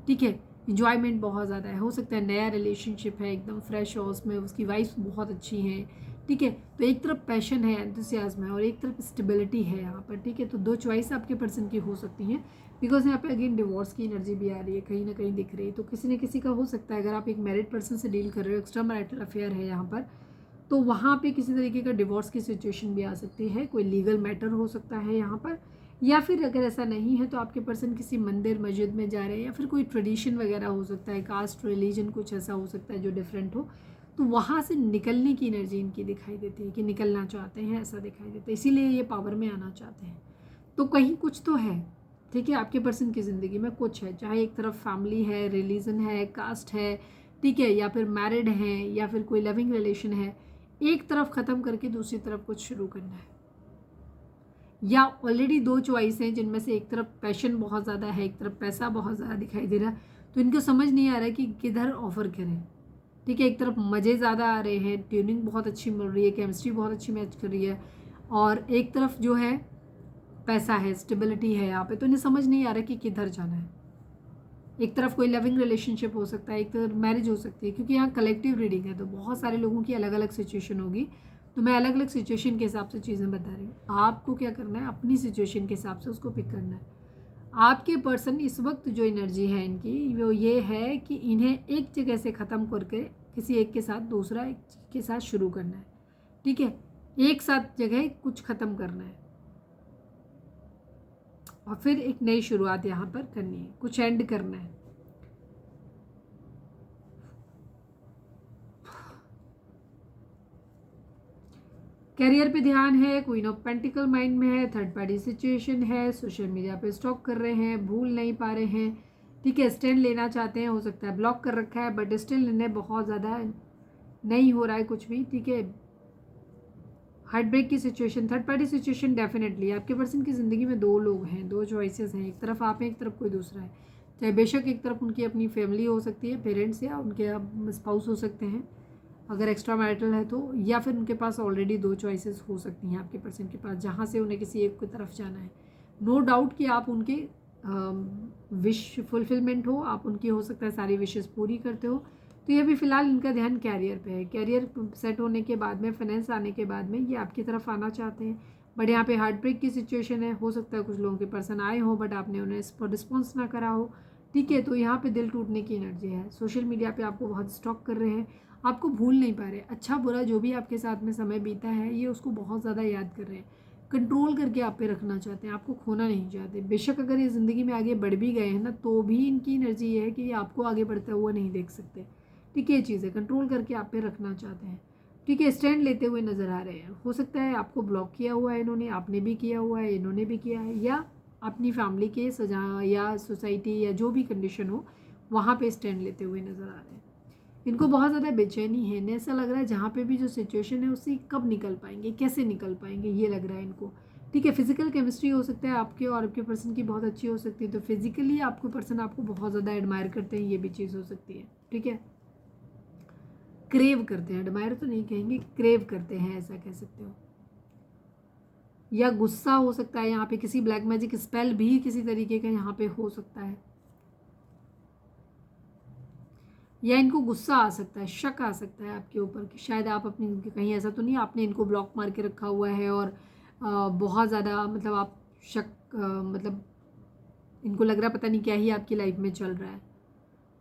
ठीक है, इंजॉयमेंट बहुत ज़्यादा है। हो सकता है नया रिलेशनशिप है, एकदम फ्रेश हो, उसमें उसकी वाइफ बहुत अच्छी हैं, ठीक है। तो एक तरफ पैशन है, एंथुसियाज्म है, और एक तरफ स्टेबिलिटी है यहाँ पर, ठीक है। तो 2 चॉइस आपके पर्सन की हो सकती हैं, बिकॉज यहाँ पे अगेन डिवोर्स की एनर्जी भी आ रही है, कहीं ना कहीं दिख रही है। तो किसी न किसी का हो सकता है, अगर आप एक मैरिड पर्सन से डील कर रहे हो, एक्स्ट्रा मैरिटल अफेयर है यहाँ पर, तो वहाँ पे किसी तरीके का डिवोर्स की सिचुएशन भी आ सकती है, कोई लीगल मैटर हो सकता है यहाँ पर। या फिर अगर ऐसा नहीं है तो आपके पर्सन किसी मंदिर मस्जिद में जा रहे हैं, या फिर कोई ट्रेडिशन वगैरह हो सकता है, कास्ट रिलीजन कुछ ऐसा हो सकता है जो डिफरेंट हो, तो वहाँ से निकलने की एनर्जी इनकी दिखाई देती है कि निकलना चाहते हैं, ऐसा दिखाई देता है, इसीलिए ये पावर में आना चाहते हैं। तो कहीं कुछ तो है, ठीक है, आपके पर्सन की ज़िंदगी में कुछ है, चाहे एक तरफ फैमिली है, रिलीजन है, कास्ट है, ठीक है, या फिर मैरिड है, या फिर कोई लविंग रिलेशन है। एक तरफ ख़त्म करके दूसरी तरफ कुछ शुरू करना है, या ऑलरेडी 2 चॉइस हैं जिनमें से एक तरफ पैशन बहुत ज़्यादा है, एक तरफ पैसा बहुत ज़्यादा दिखाई दे रहा है, तो इनको समझ नहीं आ रहा है कि किधर ऑफर करें, ठीक है। एक तरफ मज़े ज़्यादा आ रहे हैं, ट्यूनिंग बहुत अच्छी मिल रही है, केमिस्ट्री बहुत अच्छी मैच कर रही है, और एक तरफ जो है पैसा है, स्टेबिलिटी है यहाँ पे, तो इन्हें समझ नहीं आ रहा कि किधर जाना है। एक तरफ कोई लविंग रिलेशनशिप हो सकता है, एक तरफ मैरिज हो सकती है, क्योंकि यहाँ कलेक्टिव रीडिंग है तो बहुत सारे लोगों की अलग अलग सिचुएशन होगी, तो मैं अलग अलग सिचुएशन के हिसाब से चीज़ें बता रही हूँ। आपको क्या करना है, अपनी सिचुएशन के हिसाब से उसको पिक करना है। आपके पर्सन इस वक्त जो एनर्जी है इनकी, वो ये है कि इन्हें एक जगह से ख़त्म करके किसी एक के साथ दूसरा एक के साथ शुरू करना है, ठीक है। एक साथ जगह कुछ ख़त्म करना है, और फिर एक नई शुरुआत यहाँ पर करनी है, कुछ एंड करना है। करियर पे ध्यान है, क्वीन ऑफ पेंटिकल माइंड में है, थर्ड पार्टी सिचुएशन है, सोशल मीडिया पे स्टॉक कर रहे हैं, भूल नहीं पा रहे हैं, ठीक है, स्टैंड लेना चाहते हैं, हो सकता है ब्लॉक कर रखा है बट स्टिल इन्हें बहुत ज़्यादा नहीं हो रहा है कुछ भी, ठीक है। हार्ट ब्रेक की situation, third party situation, definitely आपके पर्सन की ज़िंदगी में दो लोग हैं, दो चॉइसेस हैं, एक तरफ आप हैं, एक तरफ कोई दूसरा है। चाहे बेशक एक तरफ उनकी अपनी फैमिली हो सकती है, पेरेंट्स या उनके स्पाउस हो सकते हैं अगर एक्स्ट्रा मैरिटल है तो, या फिर उनके पास ऑलरेडी दो चॉइसेस हो सकती हैं आपके पर्सन के पास, जहाँ से उन्हें किसी एक की तरफ जाना है। नो डाउट कि आप उनके विश फुलफिलमेंट हो, आप उनकी हो सकता है सारी विशेस पूरी करते हो। तो ये भी फिलहाल इनका ध्यान कैरियर पे है। कैरियर सेट होने के बाद में, फाइनेंस आने के बाद में ये आपकी तरफ आना चाहते हैं, बट यहाँ पे हार्ट ब्रेक की सिचुएशन है। हो सकता है कुछ लोगों के पर्सन आए हो बट आपने उन्हें इस पर रिस्पॉन्स ना करा हो, ठीक है। तो यहाँ पे दिल टूटने की एनर्जी है। सोशल मीडिया पे आपको बहुत स्टॉक कर रहे हैं, आपको भूल नहीं पा रहे। अच्छा बुरा जो भी आपके साथ में समय बीता है ये उसको बहुत ज़्यादा याद कर रहे हैं, कंट्रोल करके आप पे रखना चाहते हैं, आपको खोना नहीं चाहते। बेशक अगर ये ज़िंदगी में आगे बढ़ भी गए हैं ना, तो भी इनकी एनर्जी ये है कि ये आपको आगे बढ़ता हुआ नहीं देख सकते, ठीक है। ये चीज़ है, कंट्रोल करके आप पे रखना चाहते हैं, ठीक है। स्टैंड लेते हुए नज़र आ रहे हैं। हो सकता है आपको ब्लॉक किया हुआ है इन्होंने, आपने भी किया हुआ है, इन्होंने भी किया है, या अपनी फैमिली के सजा या सोसाइटी या जो भी कंडीशन हो वहाँ पे स्टैंड लेते हुए नज़र आ रहे हैं। इनको बहुत ज़्यादा बेचैनी है, इन्हें ऐसा लग रहा है जहाँ पे भी जो सिचुएशन है उससे कब निकल पाएंगे, कैसे निकल पाएंगे, ये लग रहा है इनको, ठीक है। फिजिकल केमिस्ट्री हो सकता है आपके और आपके पर्सन की बहुत अच्छी हो सकती है, तो फिजिकली आपको पर्सन आपको बहुत ज़्यादा एडमायर करते हैं, ये भी चीज़ हो सकती है, ठीक है। क्रेव करते हैं, एडमायर तो नहीं कहेंगे, क्रेव करते हैं ऐसा कह सकते हो। या गुस्सा हो सकता है, यहाँ पे किसी ब्लैक मैजिक स्पेल भी किसी तरीके का यहाँ पे हो सकता है, या इनको गुस्सा आ सकता है, शक आ सकता है आपके ऊपर कि शायद आप अपनी, कहीं ऐसा तो नहीं आपने इनको ब्लॉक मार के रखा हुआ है और बहुत ज़्यादा मतलब आप शक मतलब इनको लग रहा है पता नहीं क्या ही आपकी लाइफ में चल रहा है।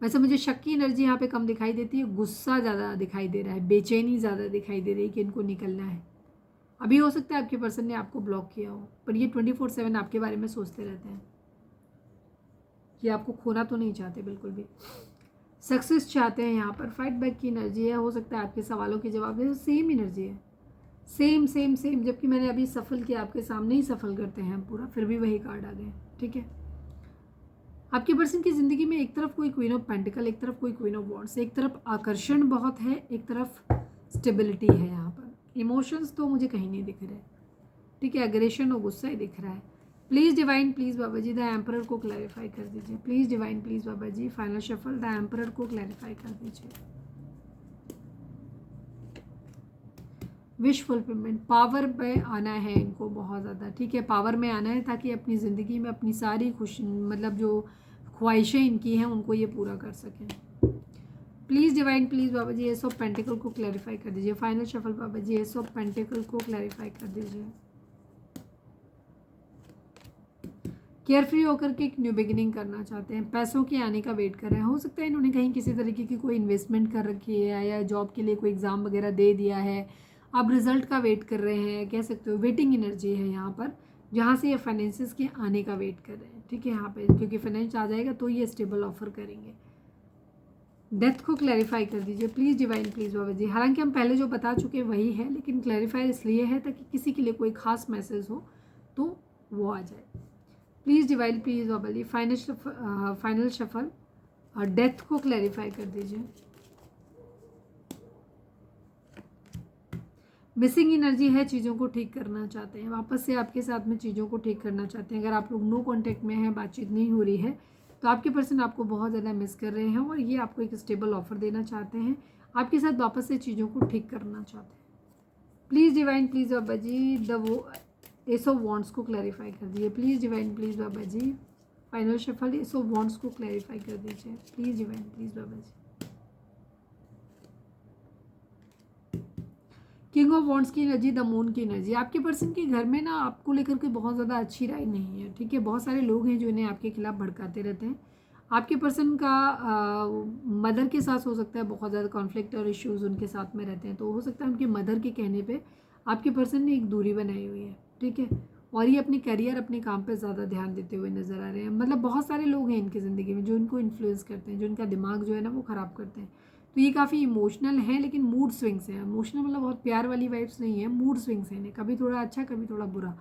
वैसे मुझे शक की एनर्जी यहाँ पे कम दिखाई देती है, गुस्सा ज़्यादा दिखाई दे रहा है, बेचैनी ज़्यादा दिखाई दे रही है कि इनको निकलना है। अभी हो सकता है आपके पर्सन ने आपको ब्लॉक किया हो, पर ये 24/7 आपके बारे में सोचते रहते हैं, ये आपको खोना तो नहीं चाहते बिल्कुल भी, सक्सेस चाहते हैं। यहाँ पर फाइट बैक की एनर्जी है। हो सकता है आपके सवालों के जवाब में सेम एनर्जी है, सेम सेम सेम, जबकि मैंने अभी सफल किया, आपके सामने ही सफल करते हैं पूरा, फिर भी वही कार्ड आ गए, ठीक है। आपके पर्सन की ज़िंदगी में एक तरफ कोई क्वीन ऑफ पेंटिकल, एक तरफ कोई क्वीन ऑफ वॉन्ड्स, एक तरफ आकर्षण बहुत है, एक तरफ स्टेबिलिटी है। यहाँ पर इमोशंस तो मुझे कहीं नहीं दिख रहे, ठीक है, एग्रेशन और गुस्सा ही दिख रहा है। Please divine, please Baba ji the emperor को क्लैरिफाई कर दीजिए। Please divine, please Baba ji final shuffle the emperor को क्लैरिफाई कर दीजिए। विश फुलफिलमेंट, पावर में आना है इनको बहुत ज़्यादा, ठीक है, पावर में आना है ताकि अपनी ज़िंदगी में अपनी सारी खुश मतलब जो ख्वाहिशें इनकी हैं उनको ये पूरा कर सकें। Please divine, please Baba G S of pentacle को क्लैरिफाई कर दीजिए। Final shuffle Baba G S of pentacle को क्लैरिफाई कर दीजिए। केयरफ्री होकर के एक न्यू बिगिनिंग करना चाहते हैं, पैसों के आने का वेट कर रहे हैं। हो सकता है इन्होंने कहीं किसी तरीके की कोई इन्वेस्टमेंट कर रखी है या जॉब के लिए कोई एग्ज़ाम वगैरह दे दिया है, अब रिजल्ट का वेट कर रहे हैं, कह सकते हो वेटिंग एनर्जी है यहाँ पर, जहाँ से ये फाइनेंसिस के आने का वेट कर रहे हैं, ठीक है। यहाँ पे क्योंकि फाइनेंस आ जाएगा तो ये स्टेबल ऑफर करेंगे। डेथ को क्लैरिफाई कर दीजिए प्लीज़ डिवाइन, प्लीज़ बाबा जी। हालांकि हम पहले जो बता चुके वही है, लेकिन क्लैरिफाई इसलिए है ताकि किसी के लिए कोई खास मैसेज हो तो वो आ जाए। Please divine, please Baba ji final shuffle और डेथ को क्लैरिफाई कर दीजिए। मिसिंग एनर्जी है, चीज़ों को ठीक करना चाहते हैं, वापस से आपके साथ में चीज़ों को ठीक करना चाहते हैं। अगर आप लोग नो कांटेक्ट में हैं, बातचीत नहीं हो रही है, तो आपके पर्सन आपको बहुत ज़्यादा मिस कर रहे हैं और ये आपको एक स्टेबल ऑफर देना चाहते हैं, आपके साथ वापस से चीज़ों को ठीक करना चाहते हैं। Please divine, please Baba ji the ace of wands को क्लैरिफाई कर दीजिए। Please divine, please Baba ji final shuffle ace of wands को क्लैरिफाई कर दीजिए। Please divine, please Baba ji. King of wands की एनर्जी, द मून की एनर्जी। आपके पर्सन के घर में ना आपको लेकर के बहुत ज़्यादा अच्छी राय नहीं है, ठीक है। बहुत सारे लोग हैं जो इन्हें आपके खिलाफ भड़काते रहते हैं। आपके पर्सन का मदर के साथ हो सकता है बहुत ज़्यादा कॉन्फ्लिक्ट और इश्यूज उनके साथ में रहते हैं, तो हो सकता है उनके मदर के कहने पे आपके पर्सन ने एक दूरी बनाई हुई है, ठीक है। और ये अपने करियर अपने काम पे ज़्यादा ध्यान देते हुए नज़र आ रहे हैं। मतलब बहुत सारे लोग हैं इनकी ज़िंदगी में जो इनको इन्फ्लुएंस करते हैं, जो इनका दिमाग जो है ना वो ख़राब करते हैं। तो ये काफ़ी इमोशनल है, लेकिन मूड स्विंग्स हैं। इमोशनल मतलब बहुत प्यार वाली वाइब्स नहीं है, मूड स्विंग्स हैं इन्हें, कभी थोड़ा अच्छा कभी थोड़ा बुरा,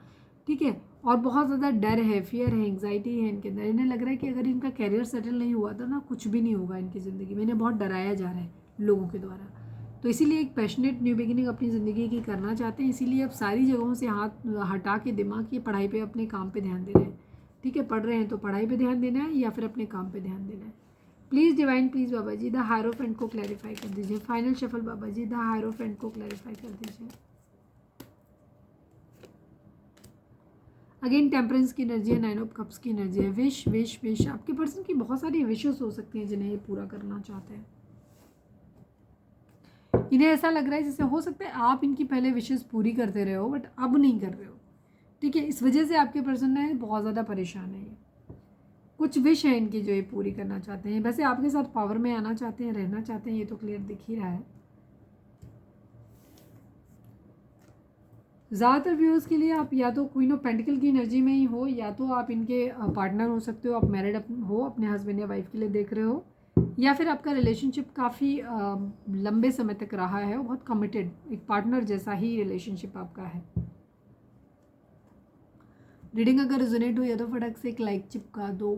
ठीक है। और बहुत ज़्यादा डर है, फियर है, एंग्जाइटी है इनके अंदर। इन्हें लग रहा है कि अगर इनका करियर सेटल नहीं हुआ तो ना कुछ भी नहीं होगा इनकी ज़िंदगी में। इन्हें बहुत डराया जा रहा है लोगों के द्वारा। तो इसीलिए एक पैशनेट न्यू बिगिनिंग अपनी ज़िंदगी की करना चाहते हैं। इसीलिए अब सारी जगहों से हाथ हटा के दिमाग की पढ़ाई पे अपने काम पे ध्यान दे रहे हैं, ठीक है। पढ़ रहे हैं तो पढ़ाई पे ध्यान देना है या फिर अपने काम पे ध्यान देना है। Please divine, please Baba ji the hierophant को क्लैरिफाई कर दीजिए। Final shuffle Baba ji the hierophant को क्लैरिफाई कर दीजिए। अगेन टेम्परेंस की एनर्जी है, 9 ऑफ कप्स की एनर्जी है। विश विश विश, आपके पर्सन की बहुत सारी विशेस हो सकती हैं जिन्हें ये पूरा करना चाहते हैं। इन्हें ऐसा लग रहा है जैसे हो सकता है आप इनकी पहले विशेस पूरी करते रहे हो बट अब नहीं कर रहे हो, ठीक है। इस वजह से आपके पर्सन है बहुत ज़्यादा परेशान है। ये कुछ विश है इनकी जो ये पूरी करना चाहते हैं। वैसे आपके साथ पावर में आना चाहते हैं, रहना चाहते हैं, ये तो क्लियर दिख ही रहा है। ज़्यादातर व्यूअर्स के लिए आप या तो क्वीन ऑफ पेंटिकल की एनर्जी में ही हो, या तो आप इनके पार्टनर हो सकते हो, आप मैरिड हो, अपने हस्बैंड या वाइफ के लिए देख रहे हो, या फिर आपका रिलेशनशिप काफ़ी लंबे समय तक रहा है और बहुत कमिटेड, एक पार्टनर जैसा ही रिलेशनशिप आपका है। रीडिंग अगर रिजोनेट हुई है तो फटक से एक लाइक चिपका दो।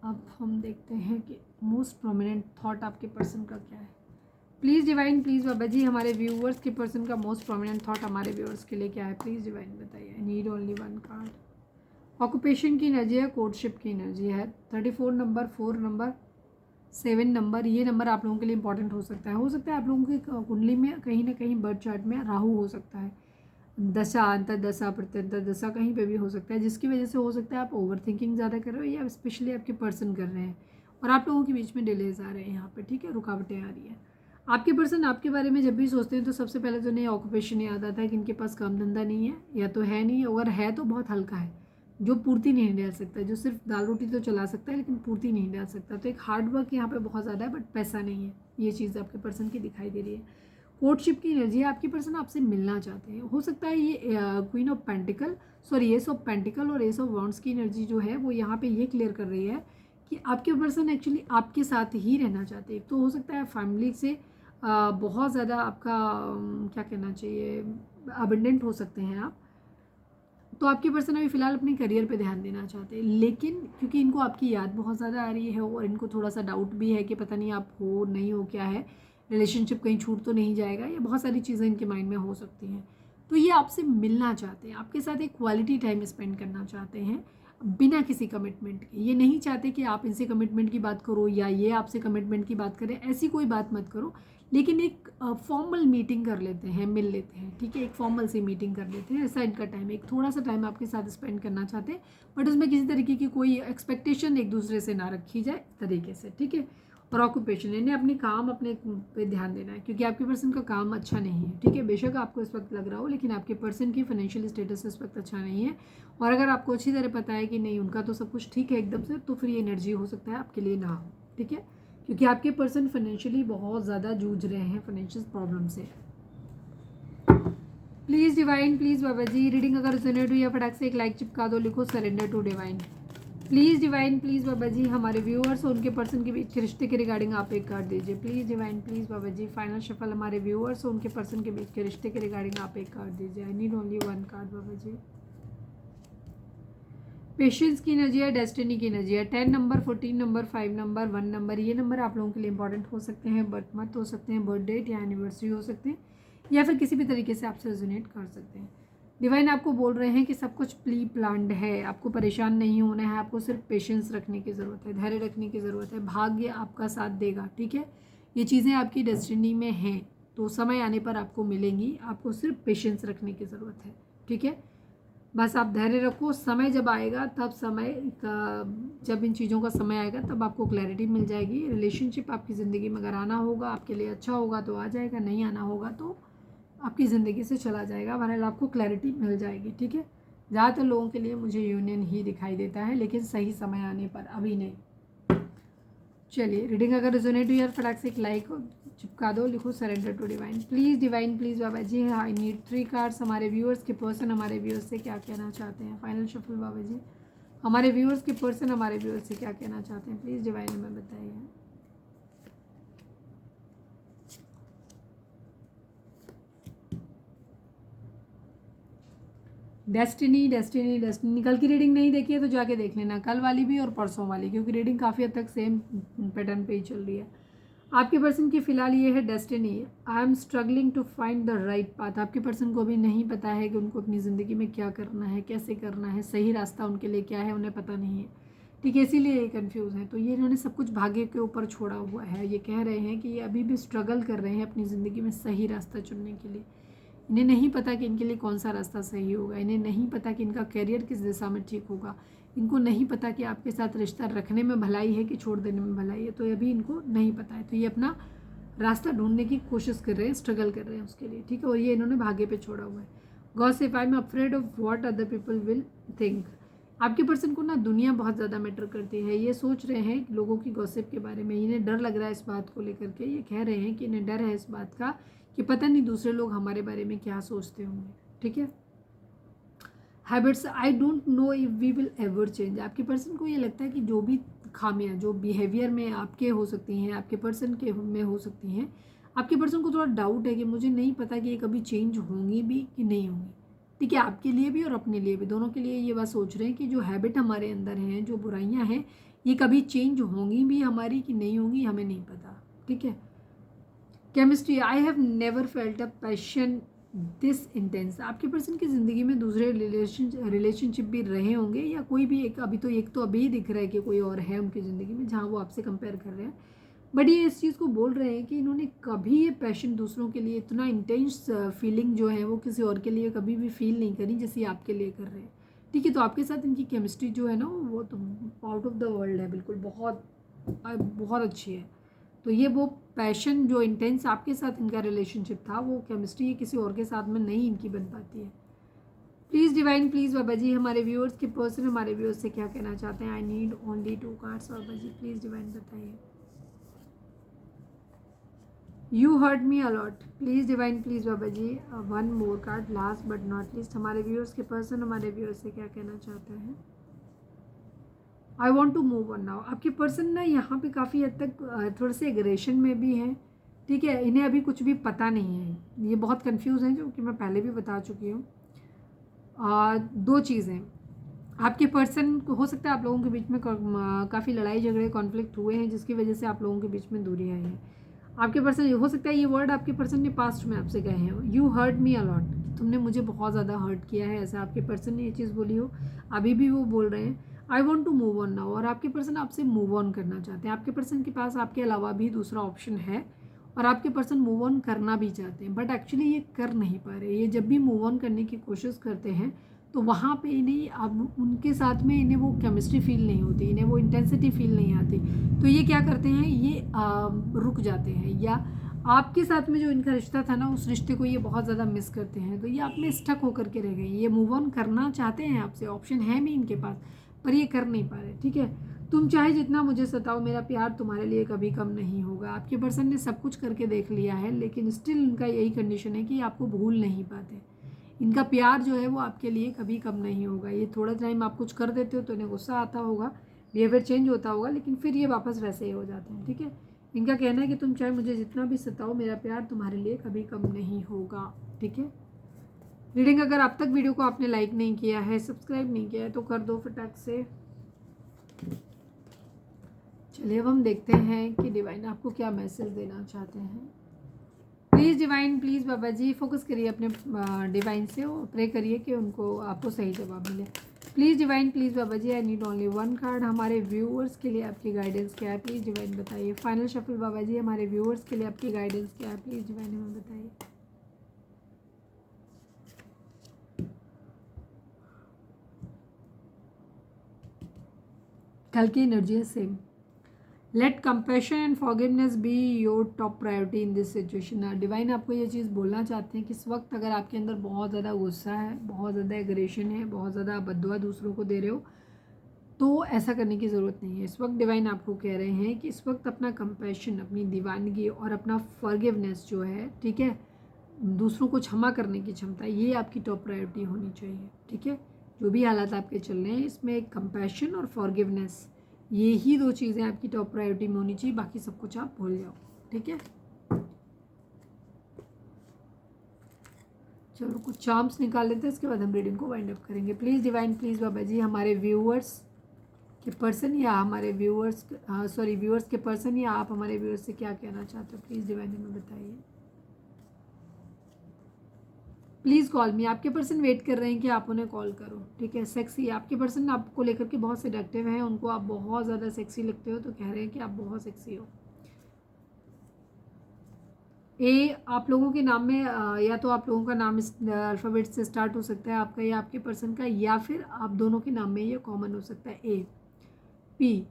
अब हम देखते हैं कि मोस्ट प्रोमिनेंट थॉट आपके पर्सन का क्या है। Please divine, please Baba ji हमारे व्यूअर्स के पर्सन का मोस्ट प्रोमिनेंट थॉट हमारे व्यूअर्स के लिए क्या है, प्लीज़ डिवाइन बताइए। आई need only one card. Occupation की एनर्जी है, कोर्टशिप की एनर्जी है। 34 नंबर, 4 नंबर, 7 नंबर, ये नंबर आप लोगों के लिए इंपॉर्टेंट हो सकता है। हो सकता है आप लोगों की कुंडली में कहीं ना कहीं बर्थ चार्ट में राहु हो सकता है, दशा, अंतर दशा, प्रत्यंतर दशा कहीं पे भी हो सकता है, जिसकी वजह से हो सकता है आप ओवर थिंकिंग ज़्यादा कर रहे हो या स्पेशली आपके पर्सन कर रहे हैं और आप लोगों के बीच में डिलेज आ रहे हैं यहाँ पे, ठीक है, रुकावटें आ रही है। आपके पर्सन आपके बारे में जब भी सोचते हैं तो सबसे पहले तो इन्हें ऑक्यूपेशन याद आता है कि इनके पास काम धंधा नहीं है, या तो है नहीं, अगर है तो बहुत हल्का है, जो पूर्ति नहीं डाल सकता, जो सिर्फ दाल रोटी तो चला सकता है लेकिन पूर्ति नहीं डाल सकता। तो एक हार्ड वर्क यहाँ पे बहुत ज़्यादा है बट पैसा नहीं है, ये चीज़ आपके पर्सन की दिखाई दे रही है। कोर्टशिप की एनर्जी है, आपके पर्सन आपसे मिलना चाहते हैं। हो सकता है ये queen of pentacle, sorry S of pentacle और एस ऑफ वॉन्ड्स की एनर्जी जो है वो यहाँ पे ये क्लियर कर रही है कि आपके पर्सन एक्चुअली आपके साथ ही रहना चाहते हैं। तो हो सकता है फैमिली से बहुत ज़्यादा आपका क्या कहना चाहिए, अबंडेंट हो सकते हैं आप। तो आपके पर्सन अभी फ़िलहाल अपने करियर पे ध्यान देना चाहते हैं, लेकिन क्योंकि इनको आपकी याद बहुत ज़्यादा आ रही है और इनको थोड़ा सा डाउट भी है कि पता नहीं आप हो नहीं हो, क्या है, रिलेशनशिप कहीं छूट तो नहीं जाएगा, ये बहुत सारी चीज़ें इनके माइंड में हो सकती हैं। तो ये आपसे मिलना चाहते हैं, आपके साथ एक क्वालिटी टाइम स्पेंड करना चाहते हैं बिना किसी कमिटमेंट के। ये नहीं चाहते कि आप इनसे कमिटमेंट की बात करो या ये आपसे कमिटमेंट की बात करें, ऐसी कोई बात मत करो, लेकिन एक फॉर्मल मीटिंग कर लेते हैं, मिल लेते हैं, ठीक है, एक फॉर्मल सी मीटिंग कर लेते हैं। ऐसा इनका टाइम, एक थोड़ा सा टाइम आपके साथ स्पेंड करना चाहते हैं बट उसमें किसी तरीके की कोई एक्सपेक्टेशन एक दूसरे से ना रखी जाए तरीके से, ठीक है। और ऑक्यूपेशन, इन्हें अपनी काम अपने पे ध्यान देना है क्योंकि आपके पर्सन का काम अच्छा नहीं है, ठीक है। बेशक आपको इस वक्त लग रहा हो लेकिन आपके पर्सन की फाइनेंशियल स्टेटस इस वक्त अच्छा नहीं है। और अगर आपको अच्छी तरह पता है कि नहीं उनका तो सब कुछ ठीक है एकदम से, तो फिर ये एनर्जी हो सकता है आपके लिए ना हो, ठीक है, क्योंकि आपके पर्सन फाइनेंशियली बहुत ज़्यादा जूझ रहे हैं फाइनेंशियल प्रॉब्लम से। Please divine, please Baba ji reading अगर रिजोनेट हुई है फटाक से एक लाइक चिपका दो, लिखो surrender to divine. Please divine, please Baba ji हमारे व्यूअर्स और उनके पर्सन के बीच के रिश्ते के रिगार्डिंग आप एक कार्ड दीजिए। Please divine, please Baba ji final shuffle हमारे व्यूअर्स और उनके पर्सन के बीच के रिश्ते के रिगार्डिंग आप एक कार्ड दीजिए। I need only one card Baba ji. Patience की एनर्जी है, डेस्टिनी की एनर्जी है। 10 नंबर, 14 नंबर, 5 नंबर, 1 नंबर, ये नंबर आप लोगों के लिए इंपॉर्टेंट हो सकते हैं। बर्थ मंथ हो सकते हैं, बर्थ डेट या एनिवर्सरी हो सकते हैं, या फिर किसी भी तरीके से आपसे रेजोनेट कर सकते हैं। डिवाइन आपको बोल रहे हैं कि सब कुछ प्री प्लान्ड है, आपको परेशान नहीं होना है, आपको सिर्फ पेशेंस रखने की ज़रूरत है, धैर्य रखने की ज़रूरत है। भाग्य आपका साथ देगा, ठीक है, ये चीज़ें आपकी डेस्टिनी में हैं तो समय आने पर आपको मिलेंगी, आपको सिर्फ पेशेंस रखने की ज़रूरत है, ठीक है। बस आप धैर्य रखो, समय जब आएगा तब समय का, जब इन चीज़ों का समय आएगा तब आपको क्लैरिटी मिल जाएगी। रिलेशनशिप आपकी ज़िंदगी में अगर आना होगा आपके लिए अच्छा होगा तो आ जाएगा, नहीं आना होगा तो आपकी ज़िंदगी से चला जाएगा। बहरहाल आपको क्लैरिटी मिल जाएगी, ठीक है। ज़्यादातर लोगों के लिए मुझे यूनियन ही दिखाई देता है लेकिन सही समय आने पर, अभी नहीं। चलिए, रीडिंग अगर रेजोनेट हुई यार फटाक से एक लाइक चिपका दो, लिखो surrender to divine. Please divine, please Baba ji. I need 3 cards. हमारे व्यूअर्स के पर्सन हमारे व्यूअर्स से क्या कहना चाहते हैं? Final shuffle Baba ji. हमारे व्यूअर्स के पर्सन हमारे व्यूअर्स से क्या कहना चाहते हैं? प्लीज़ डिवाइन हमें बताइए। Destiny destiny destiny. कल की रीडिंग नहीं देखी है तो जाके देख लेना, कल वाली भी और परसों वाली, क्योंकि रीडिंग काफ़ी हद तक सेम पैटर्न पे ही चल रही है। आपके पर्सन की फ़िलहाल ये है destiny. I am struggling to find the right path. आपके पर्सन को भी नहीं पता है कि उनको अपनी ज़िंदगी में क्या करना है, कैसे करना है, सही रास्ता उनके लिए क्या है, उन्हें पता नहीं है। ठीक है, इसीलिए ये कन्फ्यूज़ है। तो ये इन्होंने सब कुछ भाग्य के ऊपर छोड़ा हुआ है। ये कह रहे हैं कि ये अभी भी स्ट्रगल कर रहे हैं अपनी ज़िंदगी में सही रास्ता चुनने के लिए। इन्हें नहीं पता कि इनके लिए कौन सा रास्ता सही होगा। इन्हें नहीं पता कि इनका करियर किस दिशा में ठीक होगा। इनको नहीं पता कि आपके साथ रिश्ता रखने में भलाई है कि छोड़ देने में भलाई है। तो अभी इनको नहीं पता है। तो ये अपना रास्ता ढूंढने की कोशिश कर रहे हैं, स्ट्रगल कर रहे हैं उसके लिए। ठीक है, और ये इन्होंने भाग्य पे छोड़ा हुआ है। Gossip, I am afraid of what other people will think. आपके पर्सन को ना दुनिया बहुत ज़्यादा मैटर करती है। ये सोच रहे हैं लोगों की गॉसिप के बारे में। इन्हें डर लग रहा है इस बात को लेकर के। ये कह रहे हैं कि इन्हें डर है इस बात का कि पता नहीं दूसरे लोग हमारे बारे में क्या सोचते होंगे। ठीक है, habits, I don't know if we will ever change. आपके पर्सन को ये लगता है कि जो भी खामियां जो बिहेवियर में आपके हो सकती हैं, आपके पर्सन के में हो सकती हैं, आपके पर्सन को थोड़ा डाउट है कि मुझे नहीं पता कि ये कभी चेंज होंगी भी कि नहीं होंगी। ठीक है, आपके लिए भी और अपने लिए भी, दोनों के लिए ये बात सोच रहे हैं कि जो हैबिट हमारे अंदर हैं, जो बुराइयां हैं, ये कभी चेंज होंगी भी हमारी कि नहीं होंगी, हमें नहीं पता। ठीक है, chemistry, I have never felt a passion this intense. आपके पर्सन की ज़िंदगी में दूसरे रिलेशनशिप भी रहे होंगे या कोई भी एक, अभी तो अभी दिख रहा है कि कोई और है उनकी ज़िंदगी में जहाँ वो आपसे कंपेयर कर रहे हैं। बट ये इस चीज़ को बोल रहे हैं कि इन्होंने कभी ये पैशन दूसरों के लिए, इतना इंटेंस फीलिंग जो है वो किसी और के लिए कभी भी फील नहीं करी जैसे आपके लिए कर रहे हैं। ठीक है, तो आपके साथ इनकी केमिस्ट्री जो है ना वो तो आउट ऑफ द वर्ल्ड है, बिल्कुल बहुत बहुत अच्छी है। तो ये वो पैशन जो इंटेंस आपके साथ इनका रिलेशनशिप था, वो केमिस्ट्री किसी और के साथ में नहीं इनकी बन पाती है। Please divine, please Baba ji, हमारे व्यूअर्स के पर्सन हमारे व्यूअर्स से क्या कहना चाहते हैं? I need only 2 cards Baba ji, please divine बताइए। You hurt me a lot, please divine, please Baba ji 1 more card, last but not least. हमारे व्यूअर्स के पर्सन हमारे व्यूअर्स से क्या कहना चाहते हैं? I want to move on now. आपके पर्सन ना यहाँ पे काफ़ी हद तक थोड़े से एग्रेशन में भी हैं। ठीक है, इन्हें अभी कुछ भी पता नहीं है, ये बहुत कंफ्यूज हैं, जो कि मैं पहले भी बता चुकी हूँ। 2 चीज़ें, आपके पर्सन को हो सकता है आप लोगों के बीच में काफ़ी लड़ाई झगड़े कॉन्फ्लिक्ट हुए हैं जिसकी वजह से आप लोगों के बीच में दूरी आई है। आपके पर्सन, हो सकता है ये वर्ड आपके पर्सन ने पास्ट में आपसे कहे हैं, यू हर्ट मी अलॉट, तुमने मुझे बहुत ज़्यादा हर्ट किया है, ऐसा आपके पर्सन ने ये चीज़ बोली हो। अभी भी वो बोल रहे हैं I want to move on now, और आपके पर्सन आपसे मूव ऑन करना चाहते हैं। आपके पर्सन के पास आपके अलावा भी दूसरा ऑप्शन है और आपके पर्सन मूव ऑन करना भी चाहते हैं, बट एक्चुअली ये कर नहीं पा रहे। ये जब भी मूव ऑन करने की कोशिश करते हैं तो वहाँ पे इन्हें, अब उनके साथ में इन्हें वो केमिस्ट्री फील नहीं होती, इन्हें वो इंटेंसिटी फील नहीं आती। तो ये क्या करते हैं, ये रुक जाते हैं, या आपके साथ में जो इनका रिश्ता था ना, उस रिश्ते को ये बहुत ज़्यादा मिस करते हैं। तो ये आप में स्टक होकर के रह गए। ये मूव ऑन करना चाहते हैं आपसे, ऑप्शन है भी इनके पास, पर ये कर नहीं पा रहे। ठीक है, तुम चाहे जितना मुझे सताओ, मेरा प्यार तुम्हारे लिए कभी कम नहीं होगा। आपके पर्सन ने सब कुछ करके देख लिया है, लेकिन स्टिल उनका यही कंडीशन है कि आपको भूल नहीं पाते। इनका प्यार जो है वो आपके लिए कभी कम नहीं होगा। ये थोड़ा टाइम आप कुछ कर देते हो तो इन्हें गुस्सा आता होगा, बिहेवियर चेंज होता होगा, लेकिन फिर ये वापस वैसे ही हो जाते हैं। ठीक है, इनका कहना है कि तुम चाहे मुझे जितना भी सताओ, मेरा प्यार तुम्हारे लिए कभी कम नहीं होगा। ठीक है, रीडिंग अगर अब तक वीडियो को आपने लाइक नहीं किया है, सब्सक्राइब नहीं किया है, तो कर दो फटाक से। चलिए अब हम देखते हैं कि डिवाइन आपको क्या मैसेज देना चाहते हैं। Please divine, please Baba ji, focus करिए अपने डिवाइन से और प्रे करिए कि उनको आपको सही जवाब मिले। Please divine, please Baba ji, I need only 1 card. हमारे व्यूअर्स के लिए आपकी गाइडेंस क्या है? प्लीज़ डिवाइन बताइए। फाइनल शफल बाबा जी, हमारे व्यूअर्स के लिए आपकी गाइडेंस क्या है? प्लीज़ डिवाइन हमें बताइए। कल की एनर्जी है same. Let compassion and forgiveness be your top priority in this situation. Divine आपको ये चीज़ बोलना चाहते हैं कि इस वक्त अगर आपके अंदर बहुत ज़्यादा गुस्सा है, बहुत ज़्यादा एग्रेशन है, बहुत ज़्यादा बददुआ दूसरों को दे रहे हो, तो ऐसा करने की ज़रूरत नहीं है। इस वक्त डिवाइन आपको कह रहे हैं कि इस वक्त अपना कंपैशन, अपनी दीवानगी और अपना फॉरगिवनेस जो है, ठीक है, दूसरों को क्षमा करने की क्षमता, ये आपकी टॉप प्रायोरिटी होनी चाहिए। ठीक है, जो भी हालात आपके चल रहे हैं इसमें कंपैशन और फॉरगिवनेस, ये ही 2 चीज़ें आपकी टॉप प्रायोरिटी में होनी चाहिए, बाकी सब कुछ आप भूल जाओ। ठीक है, चलो कुछ चार्म्स निकाल लेते हैं, इसके बाद हम रीडिंग को वाइंड अप करेंगे। Please divine, please Baba ji, हमारे व्यूअर्स के पर्सन या हमारे व्यूअर्स व्यूअर्स के पर्सन या आप हमारे व्यूअर्स से क्या कहना चाहते हो, प्लीज़ डिवाइन हमें बताइए। प्लीज़ कॉल मी, आपके पर्सन वेट कर रहे हैं कि आप उन्हें कॉल करो। ठीक है, सेक्सी, आपके पर्सन आपको लेकर के बहुत सेडक्टिव हैं, उनको आप बहुत ज़्यादा सेक्सी लगते हो, तो कह रहे हैं कि आप बहुत सेक्सी हो। ए आप लोगों के नाम में या तो आप लोगों का नाम इस अल्फ़ाबेट से स्टार्ट हो सकता है, आपका या आपके पर्सन का, या फिर आप दोनों के नाम में ये कॉमन हो सकता है, ए पी।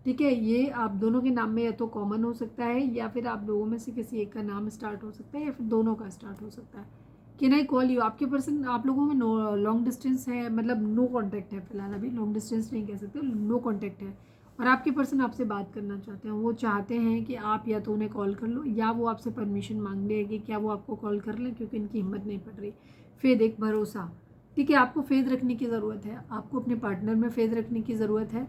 ठीक है, ये आप दोनों के नाम में या तो कॉमन हो सकता है, या फिर आप लोगों में से किसी एक का नाम स्टार्ट हो सकता है, या फिर दोनों का स्टार्ट हो सकता है। कैन आई कॉल यू, आपके पर्सन आप लोगों में नो लॉन्ग डिस्टेंस है, मतलब नो कॉन्टैक्ट है फिलहाल, अभी लॉन्ग डिस्टेंस नहीं कह सकते, नो कॉन्टैक्ट है, और आपके पर्सन आपसे बात करना चाहते हैं। वो चाहते हैं कि आप या तो उन्हें कॉल कर लो, या वो आपसे परमिशन मांग ले कि क्या वो आपको कॉल कर लें, क्योंकि इनकी हिम्मत नहीं पड़ रही। फेद, एक भरोसा। ठीक है, आपको फेद रखने की ज़रूरत है, आपको अपने पार्टनर में फेद रखने की ज़रूरत है,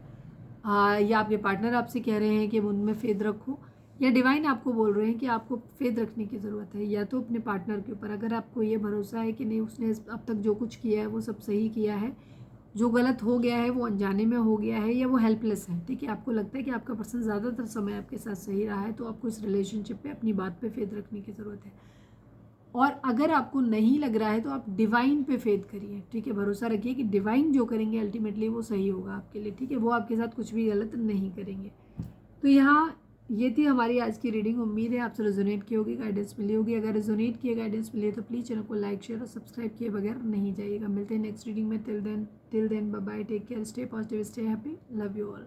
या आपके पार्टनर आपसे कह रहे हैं कि उनमें फेद रखो, या डिवाइन आपको बोल रहे हैं कि आपको फेद रखने की ज़रूरत है, या तो अपने पार्टनर के ऊपर, अगर आपको ये भरोसा है कि नहीं उसने अब तक जो कुछ किया है वो सब सही किया है, जो गलत हो गया है वो अनजाने में हो गया है, या वो हेल्पलेस है। ठीक है, आपको लगता है कि आपका पर्सन ज़्यादातर समय आपके साथ सही रहा है, तो आपको इस रिलेशनशिप पे अपनी बात पे फेद रखने की ज़रूरत है। और अगर आपको नहीं लग रहा है तो आप डिवाइन पे फेथ करिए। ठीक है, भरोसा रखिए कि डिवाइन जो करेंगे अल्टीमेटली वो सही होगा आपके लिए। ठीक है, वो आपके साथ कुछ भी गलत नहीं करेंगे। तो यहाँ ये थी हमारी आज की रीडिंग। उम्मीद है आपसे रेजोनेट की होगी, गाइडेंस मिली होगी। अगर रेजोनेट किए, गाइडेंस मिली है तो प्लीज़ चैनल को लाइक, शेयर और सब्सक्राइब किए बगैर नहीं जाइएगा। मिलते हैं नेक्स्ट रीडिंग में। Till then bye bye, take care, stay positive, stay happy, love you all.